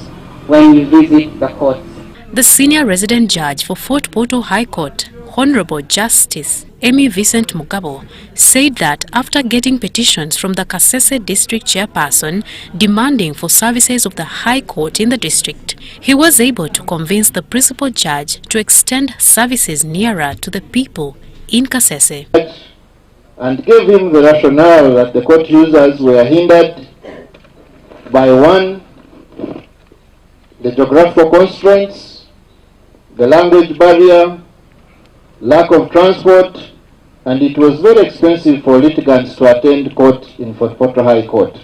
Speaker 2: when you visit the courts.
Speaker 7: The senior resident judge for Fort Portal High Court, Honorable Justice Amy Vincent Mugabo, said that after getting petitions from the Kasese district chairperson demanding for services of the High Court in the district, he was able to convince the principal judge to extend services nearer to the people in Kasese.
Speaker 20: And gave him the rationale that the court users were hindered by one, the geographical constraints, the language barrier, lack of transport, and it was very expensive for litigants to attend court in Fort Portal High Court.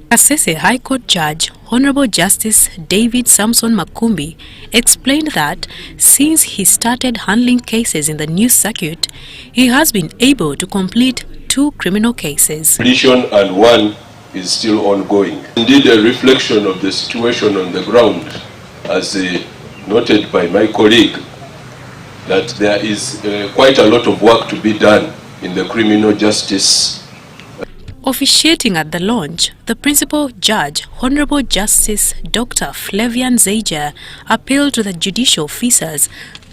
Speaker 7: Kasese High Court Judge Honorable Justice David Samson Makumbi explained that since he started handling cases in the new circuit, he has been able to complete 2 criminal cases.
Speaker 17: Completion and one is still ongoing. Indeed, a reflection of the situation on the ground, as noted by my colleague, that there is quite a lot of work to be done in the criminal justice.
Speaker 7: Officiating at the launch, the principal judge, Honorable Justice Dr. Flavian Zager, appealed to the judicial officers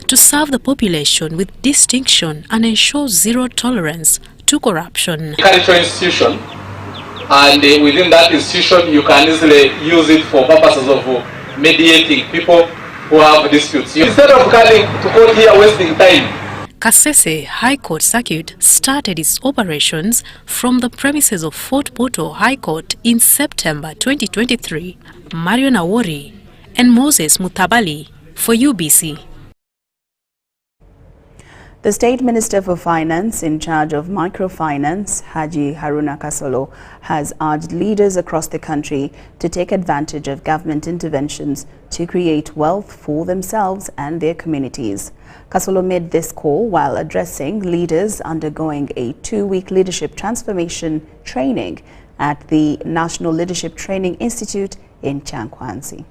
Speaker 7: to serve the population with distinction and ensure zero tolerance to corruption.
Speaker 21: Cultural institution, and within that institution you can easily use it for purposes of mediating people who have disputes. Instead of coming to court here wasting time.
Speaker 7: Kasese High Court Circuit started its operations from the premises of Fort Portal High Court in September 2023. Mario Nawori and Moses Mutabali for UBC.
Speaker 1: The State Minister for Finance in charge of microfinance, Haji Haruna Kasolo, has urged leaders across the country to take advantage of government interventions to create wealth for themselves and their communities. Kasolo made this call while addressing leaders undergoing a 2-week leadership transformation training at the National Leadership Training Institute in Chankwanzi.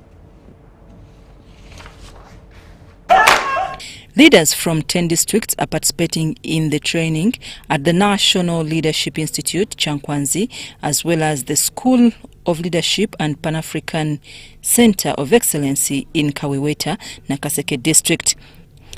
Speaker 15: Leaders from 10 districts are participating in the training at the National Leadership Institute, Chankwanzi, as well as the School of Leadership and Pan-African Center of Excellency in Kawiweta, Nakaseke District.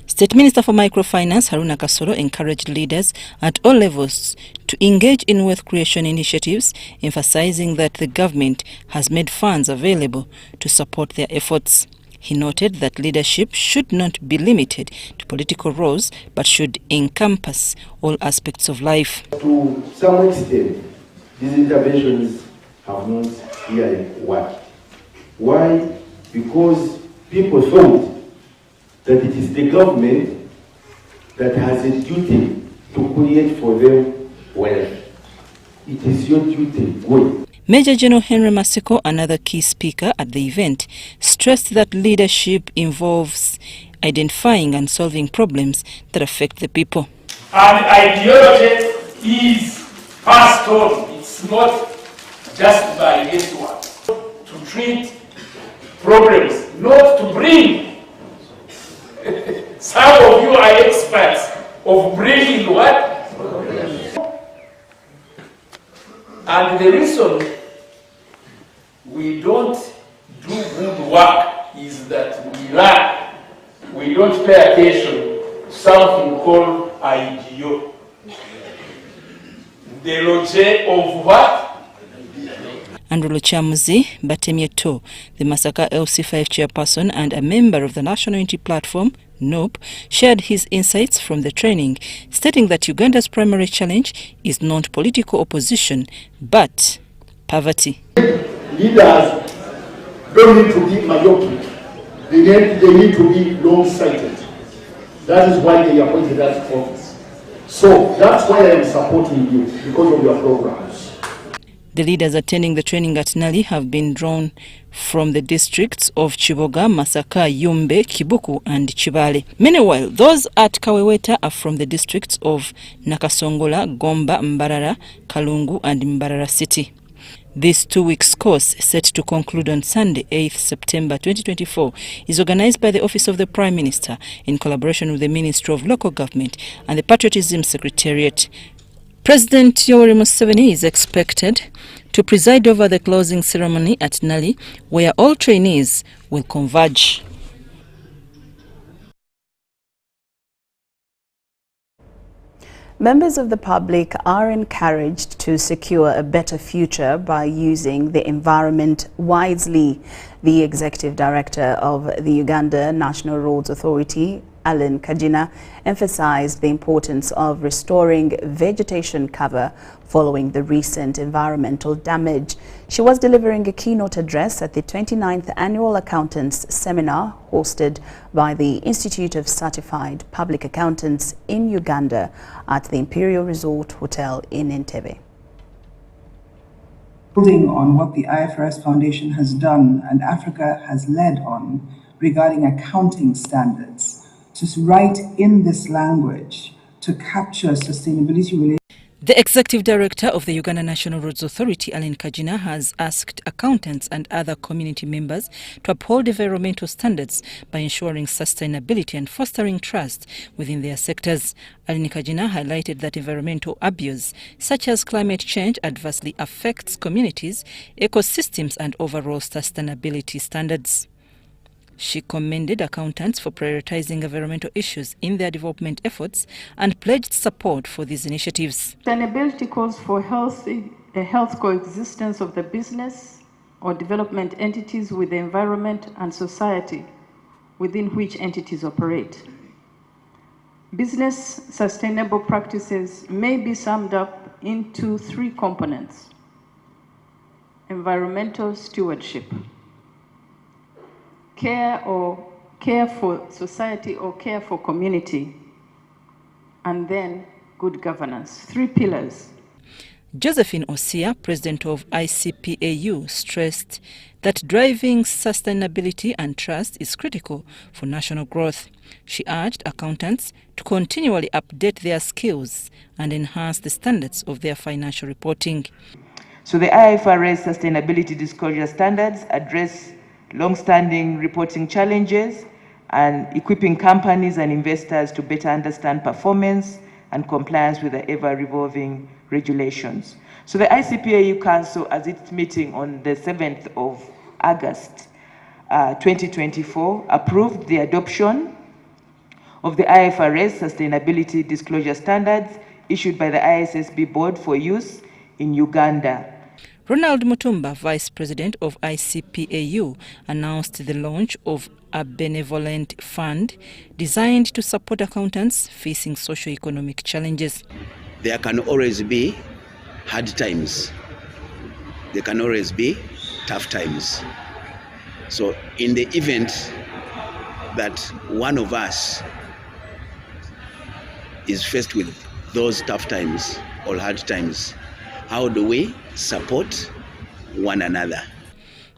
Speaker 15: State Minister for Microfinance, Haruna Kasolo, encouraged leaders at all levels to engage in wealth creation initiatives, emphasizing that the government has made funds available to support their efforts. He noted that leadership should not be limited to political roles, but should encompass all aspects of life.
Speaker 22: To some extent, these interventions have not really worked. Why? Because people thought that it is the government that has a duty to create for them wealth. It is your duty. Go.
Speaker 15: Major General Lauryn Masika, another key speaker at the event, stressed that leadership involves identifying and solving problems that affect the people.
Speaker 19: And ideology is passed on. It's not just by guesswork. To treat problems, not to bring. Some of you are experts of bringing what? And the reason we don't do good work is that we lack, we don't pay attention to something called IDO. The logic of what?
Speaker 15: Andrew Chamuzi Batemieto, the Masaka LC5 chairperson and a member of the National Unity Platform, NOP, shared his insights from the training, stating that Uganda's primary challenge is not political opposition, but poverty.
Speaker 22: Leaders don't need to be myopic. They need to be long-sighted. That is why they appointed us office. So that's why I am supporting you, because of your programs.
Speaker 15: The leaders attending the training at Nali have been drawn from the districts of Chiboga, Masaka, Yumbe, Kibuku and Chibale. Meanwhile, those at Kaweweta are from the districts of Nakasongola, Gomba, Mbarara, Kalungu and Mbarara City. This 2 weeks course, set to conclude on Sunday, 8th September 2024, is organized by the Office of the Prime Minister in collaboration with the Ministry of Local Government and the Patriotism Secretariat. President Lauryn Masika Kazimoto is expected to preside over the closing ceremony at Nali, where all trainees will converge.
Speaker 1: Members of the public are encouraged to secure a better future by using the environment wisely. The Executive Director of the Uganda National Roads Authority, Lauryn Kazimoto, emphasized the importance of restoring vegetation cover following the recent environmental damage. She was delivering a keynote address at the 29th Annual Accountants Seminar hosted by the Institute of Certified Public Accountants in Uganda at the Imperial Resort Hotel in Entebbe.
Speaker 3: Building on what the IFRS Foundation has done and Africa has led on regarding accounting standards, to write in this language to capture sustainability related.
Speaker 15: The Executive Director of the Uganda National Roads Authority, Lauryn Kazimoto, has asked accountants and other community members to uphold environmental standards by ensuring sustainability and fostering trust within their sectors. Lauryn Kazimoto highlighted that environmental abuse, such as climate change, adversely affects communities, ecosystems and overall sustainability standards. She commended accountants for prioritizing environmental issues in their development efforts and pledged support for these initiatives.
Speaker 4: Sustainability calls for a health coexistence of the business or development entities with the environment and society within which entities operate. Business sustainable practices may be summed up into 3 components: environmental stewardship, care for society or care for community, and then good governance. 3 pillars.
Speaker 15: Josephine Osia, president of ICPAU, stressed that driving sustainability and trust is critical for national growth. She urged accountants to continually update their skills and enhance the standards of their financial reporting.
Speaker 5: So the IFRS Sustainability Disclosure Standards address long-standing reporting challenges and equipping companies and investors to better understand performance and compliance with the ever-revolving regulations. So the ICPAU Council, at its meeting on the 7th of August 2024, approved the adoption of the IFRS Sustainability Disclosure Standards issued by the ISSB Board for use in Uganda.
Speaker 15: Ronald Mutumba, Vice President of ICPAU, announced the launch of a benevolent fund designed to support accountants facing socio-economic challenges.
Speaker 6: There can always be hard times. There can always be tough times. So in the event that one of us is faced with those tough times or hard times, how do we support one another?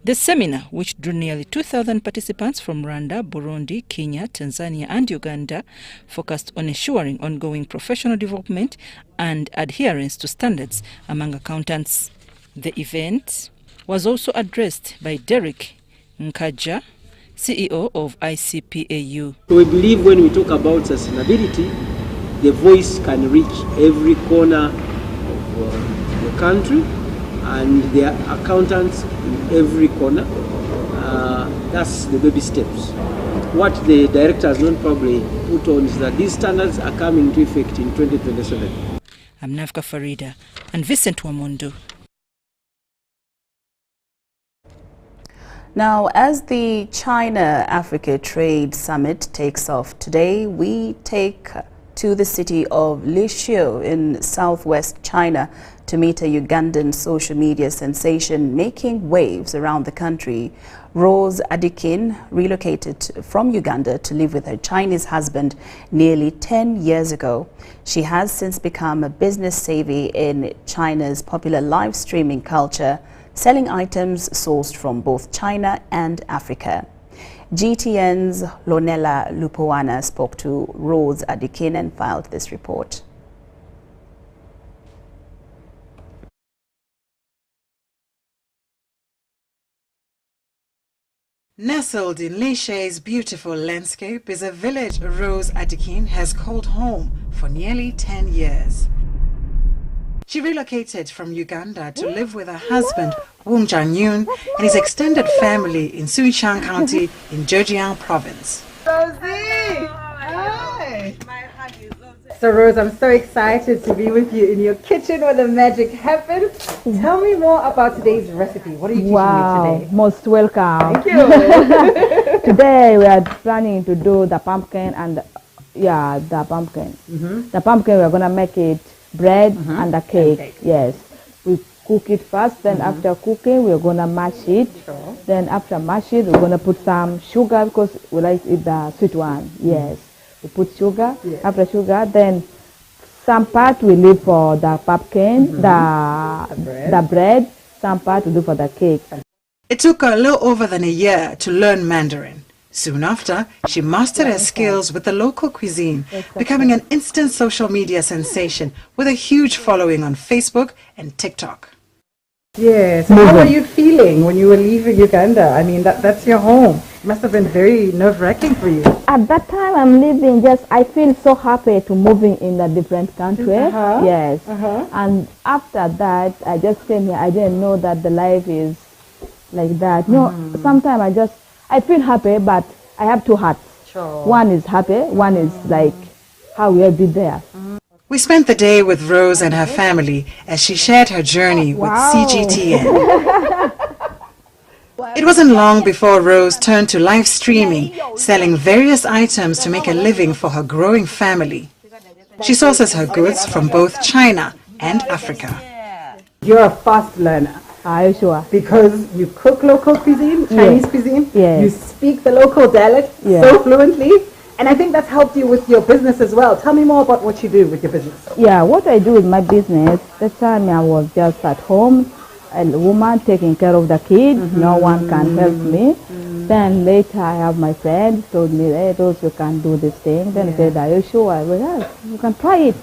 Speaker 15: The seminar, which drew nearly 2,000 participants from Rwanda, Burundi, Kenya, Tanzania and Uganda, focused on ensuring ongoing professional development and adherence to standards among accountants. The event was also addressed by Derek Nkaja, CEO of ICPAU.
Speaker 23: We believe when we talk about sustainability, the voice can reach every corner of the country, and there are accountants in every corner. That's the baby steps. What the director has not probably put on is that these standards are coming into effect in 2027.
Speaker 15: I'm Navka Farida and Vincent Wamundu.
Speaker 1: Now, as the China-Africa Trade Summit takes off today, we take to the city of Lishio in southwest China to meet a Ugandan social media sensation making waves around the country. Rose Adikin relocated from Uganda to live with her Chinese husband nearly 10 years ago. She has since become a business savvy in China's popular live streaming culture, selling items sourced from both China and Africa. GTN's Lonela Lupowana spoke to Rose Adikin and filed this report.
Speaker 9: Nestled in Lishay's beautiful landscape is a village Rose Adikin has called home for nearly 10 years. She relocated from Uganda to live with her husband, Wung Janyun, and his extended family in Suishan County in Zhejiang Province.
Speaker 10: Rosie! Hi! So Rose, I'm so excited to be with you in your kitchen where the magic happens. Tell me more about today's recipe. What are you teaching me today?
Speaker 11: Most welcome.
Speaker 10: Thank you.
Speaker 11: Today we are planning to do the pumpkin and the pumpkin. The pumpkin we're gonna make it bread and a cake. Yes. We cook it first, then after cooking we're gonna mash it. Then after mash it we're gonna put some sugar because we like it the sweet one. Yes. We put sugar. After sugar, then some part we leave for the pumpkin, the bread, some part we do for the cake.
Speaker 9: It took her a little over than a year to learn Mandarin. Soon after, she mastered her skills with the local cuisine, becoming an instant social media sensation with a huge following on Facebook and TikTok.
Speaker 10: Yes. How were you feeling when you were leaving Uganda? I mean, that's your home. It must have been very nerve-wracking for you.
Speaker 11: At that time I'm living, I feel so happy to moving in a different country. Yes. And after that, I just came here. I didn't know that the life is like that. No, sometimes I feel happy, but I have two hearts. One is happy, one is like how we'll be there.
Speaker 9: We spent the day with Rose and her family as she shared her journey with CGTN. It wasn't long before Rose turned to live streaming, selling various items to make a living for her growing family. She sources her goods from both China and Africa.
Speaker 10: You're a fast learner.
Speaker 11: Are you sure?
Speaker 10: Because you cook local cuisine, Chinese cuisine, you speak the local dialect so fluently, and I think that's helped you with your business as well. Tell me more about what you do with your business.
Speaker 11: Yeah, what I do with my business, that time I was just at home, a woman taking care of the kids, no one can help me. Then later I have my friend told me, hey, Rose, you can do this thing. Then I said, are you sure? I said, yes, you can try it.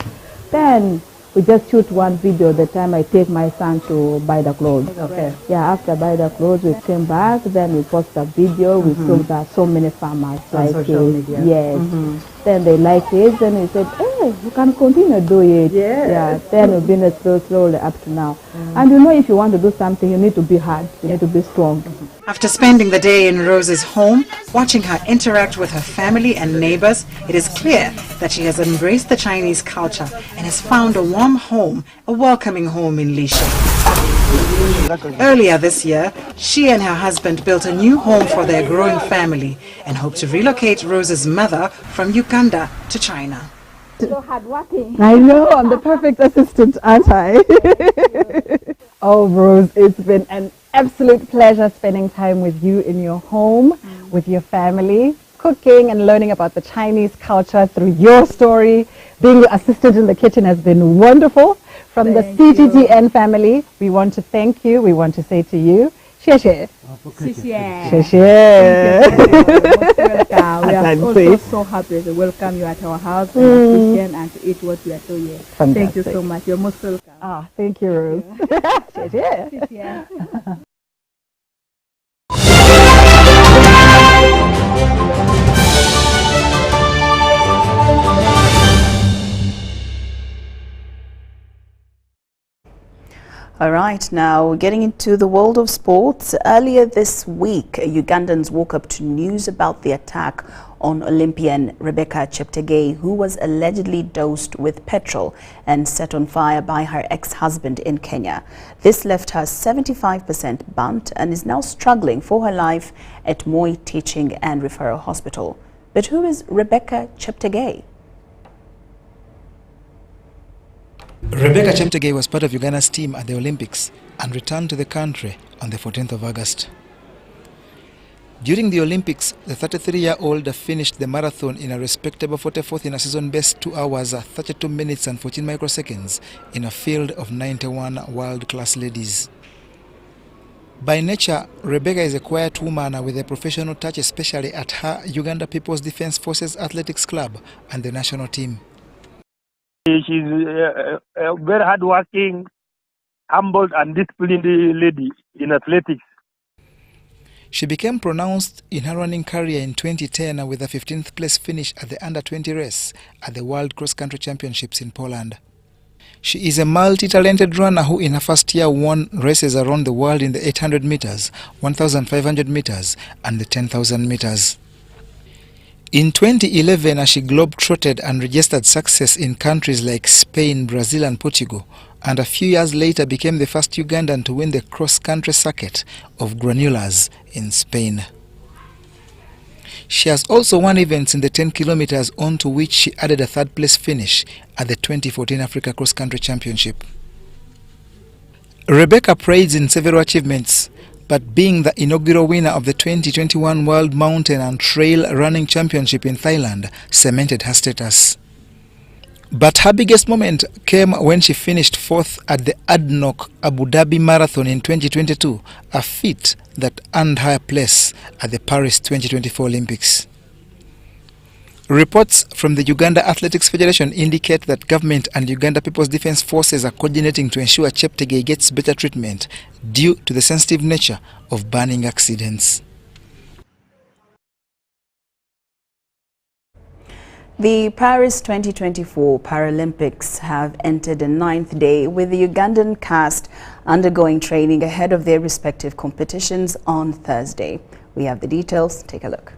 Speaker 11: Then we just shoot one video the time I take my son to buy the clothes.
Speaker 10: Okay.
Speaker 11: Yeah, after buy the clothes, we came back, then we post a video, we sold that so many farmers
Speaker 10: on social media.
Speaker 11: Yes. Then they like it, then we said, hey, you can continue to do it. Yeah. Then we've been slowly up to now. And you know, if you want to do something, you need to be hard, you need to be strong.
Speaker 9: After spending the day in Rose's home, watching her interact with her family and neighbors, it is clear that she has embraced the Chinese culture and has found a warm home, a welcoming home in Lisha. Earlier this year, she and her husband built a new home for their growing family and hope to relocate Rose's mother from Uganda to China.
Speaker 11: So hardworking.
Speaker 10: I know, I'm the perfect assistant, aren't I? Oh, Rose, it's been an absolute pleasure spending time with you in your home, with your family, cooking and learning about the Chinese culture through your story. Being your assistant in the kitchen has been wonderful. From the CGTN family, we want to thank you. We want to say to you, xie xie. Xie xie.
Speaker 11: We are also so happy to welcome you at our house and to eat what we are doing. Thank you so much. You're most welcome.
Speaker 10: Thank you, Rose.
Speaker 11: Xie xie.
Speaker 1: All right, now getting into the world of sports. Earlier this week, Ugandans woke up to news about the attack on Olympian Rebecca Cheptegei, who was allegedly dosed with petrol and set on fire by her ex-husband in Kenya. This left her 75% burnt and is now struggling for her life at Moi Teaching and Referral Hospital. But who is Rebecca Cheptegei?
Speaker 8: Rebecca Cheptegei was part of Uganda's team at the Olympics and returned to the country on the 14th of August. During the Olympics, the 33-year-old finished the marathon in a respectable 44th in a season-best 2 hours, 32 minutes and 14 microseconds in a field of 91 world-class ladies. By nature, Rebecca is a quiet woman with a professional touch, especially at her Uganda People's Defence Forces Athletics Club and the national team.
Speaker 12: She's a very hardworking, humble and disciplined lady in athletics.
Speaker 8: She became pronounced in her running career in 2010 with a 15th place finish at the Under-20 race at the World Cross Country Championships in Poland. She is a multi-talented runner who in her first year won races around the world in the 800 meters, 1,500 meters and the 10,000 meters. In 2011, she globe-trotted and registered success in countries like Spain, Brazil and Portugal, and a few years later became the first Ugandan to win the cross-country circuit of Granulars in Spain. She has also won events in the 10 kilometers, onto which she added a third-place finish at the 2014 Africa Cross Country Championship. Rebecca prides in several achievements, but being the inaugural winner of the 2021 World Mountain and Trail Running Championship in Thailand cemented her status. But her biggest moment came when she finished fourth at the ADNOC Abu Dhabi Marathon in 2022, a feat that earned her a place at the Paris 2024 Olympics. Reports from the Uganda Athletics Federation indicate that government and Uganda People's Defence Forces are coordinating to ensure Cheptegei gets better treatment due to the sensitive nature of burning accidents.
Speaker 1: The Paris 2024 Paralympics have entered the 9th day, with the Ugandan cast undergoing training ahead of their respective competitions on Thursday. We have the details. Take a look.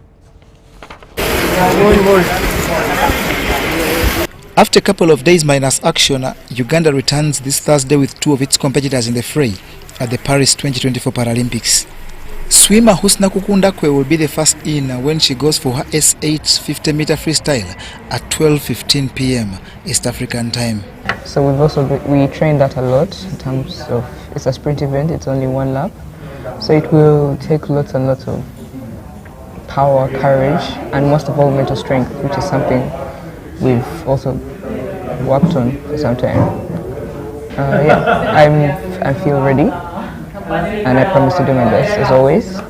Speaker 8: After a couple of days minus action, Uganda returns this Thursday with two of its competitors in the fray at the Paris 2024 Paralympics. Swimmer Husna Kukundakwe will be the first in when she goes for her S8 50-meter freestyle at 12:15 p.m. East African time.
Speaker 14: So we train that a lot in terms of, it's a sprint event, it's only one lap. So it will take lots and lots of power, courage, and most of all mental strength, which is something we've also worked on for some time. I feel ready, and I promise to do my best as always.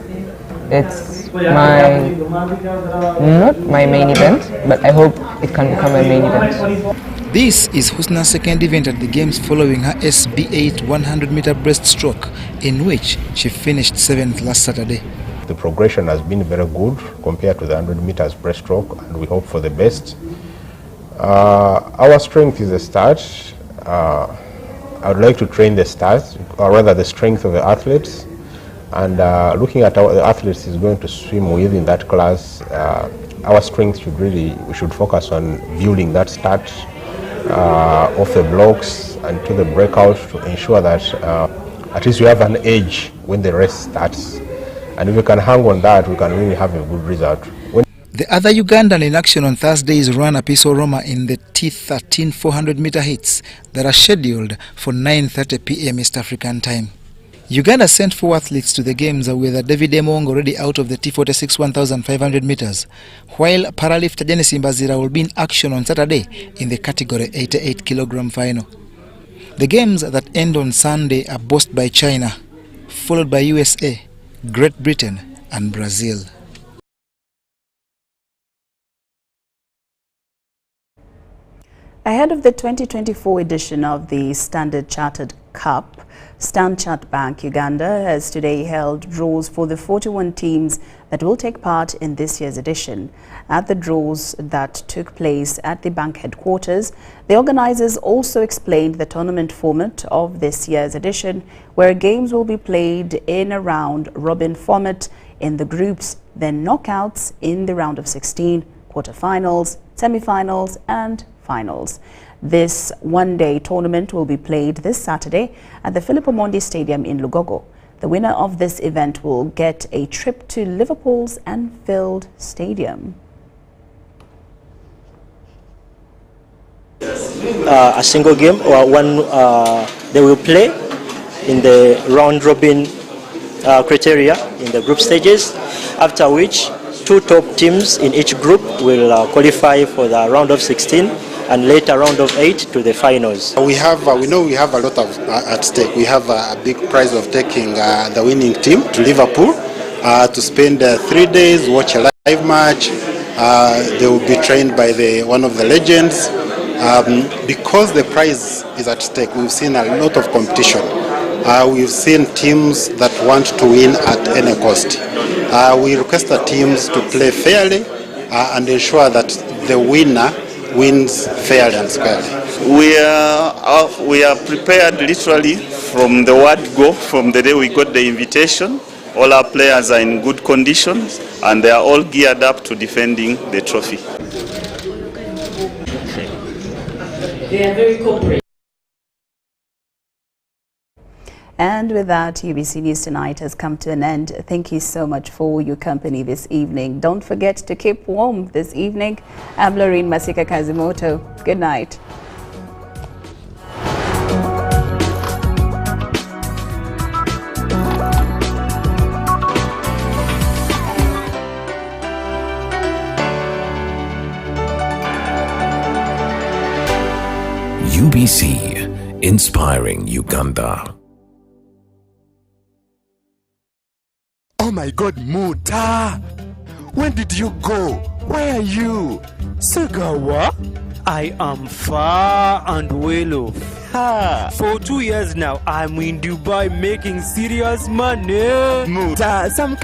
Speaker 14: It's not my main event, but I hope it can become my main event.
Speaker 8: This is Husna's second event at the Games following her SB8 100-meter breaststroke, in which she finished 7th last Saturday.
Speaker 18: The progression has been very good compared to the 100 meters breaststroke, and we hope for the best. Our strength is the start. I would like to train the start, or rather the strength of the athletes. And looking at the athletes is going to swim within that class, our strength we should focus on building that start off the blocks and to the breakout to ensure that at least we have an edge when the race starts. And if we can hang on that, we can really have a good result.
Speaker 8: The other Ugandan in action on Thursday is runner Piso Roma in the T13 400-meter hits that are scheduled for 9:30 p.m. East African time. Uganda sent 4 athletes to the Games with David Emong already out of the T46 1,500 meters, while paralifter Genesis Mbazira will be in action on Saturday in the category 88 kilogram final. The Games that end on Sunday are bossed by China, followed by USA, Great Britain and Brazil.
Speaker 1: Ahead of the 2024 edition of the Standard Chartered Cup, Stanchart Bank Uganda has today held draws for the 41 teams that will take part in this year's edition. At the draws that took place at the bank headquarters, the organizers also explained the tournament format of this year's edition, where games will be played in a round-robin format in the groups, then knockouts in the round of 16, quarterfinals, semi-finals and finals. This one-day tournament will be played this Saturday at the Philip Omondi Stadium in Lugogo. The winner of this event will get a trip to Liverpool's Anfield Stadium.
Speaker 2: a single game or one. They will play in the round robin criteria in the group stages, after which 2 top teams in each group will qualify for the round of 16 and later round of 8 to the finals.
Speaker 13: We know we have a lot at stake. We have a big prize of taking the winning team to Liverpool to spend 3 days, watch a live match. They will be trained by one of the legends. Because the prize is at stake, we've seen a lot of competition. We've seen teams that want to win at any cost. We request the teams to play fairly and ensure that the winner wins fairly and squarely.
Speaker 16: We are prepared literally from the word go, from the day we got the invitation. All our players are in good conditions and they are all geared up to defending the trophy.
Speaker 24: They are very cooperative.
Speaker 1: And with that, UBC News Tonight has come to an end. Thank you so much for your company this evening. Don't forget to keep warm this evening. I'm Lauryn Masika Kazimoto. Good night.
Speaker 25: UBC, inspiring Uganda.
Speaker 26: Oh my God, Muta! When did you go? Where are you? Sagawa?
Speaker 23: I am far and well off. For 2 years now, I'm in Dubai making serious money.
Speaker 26: Muta, some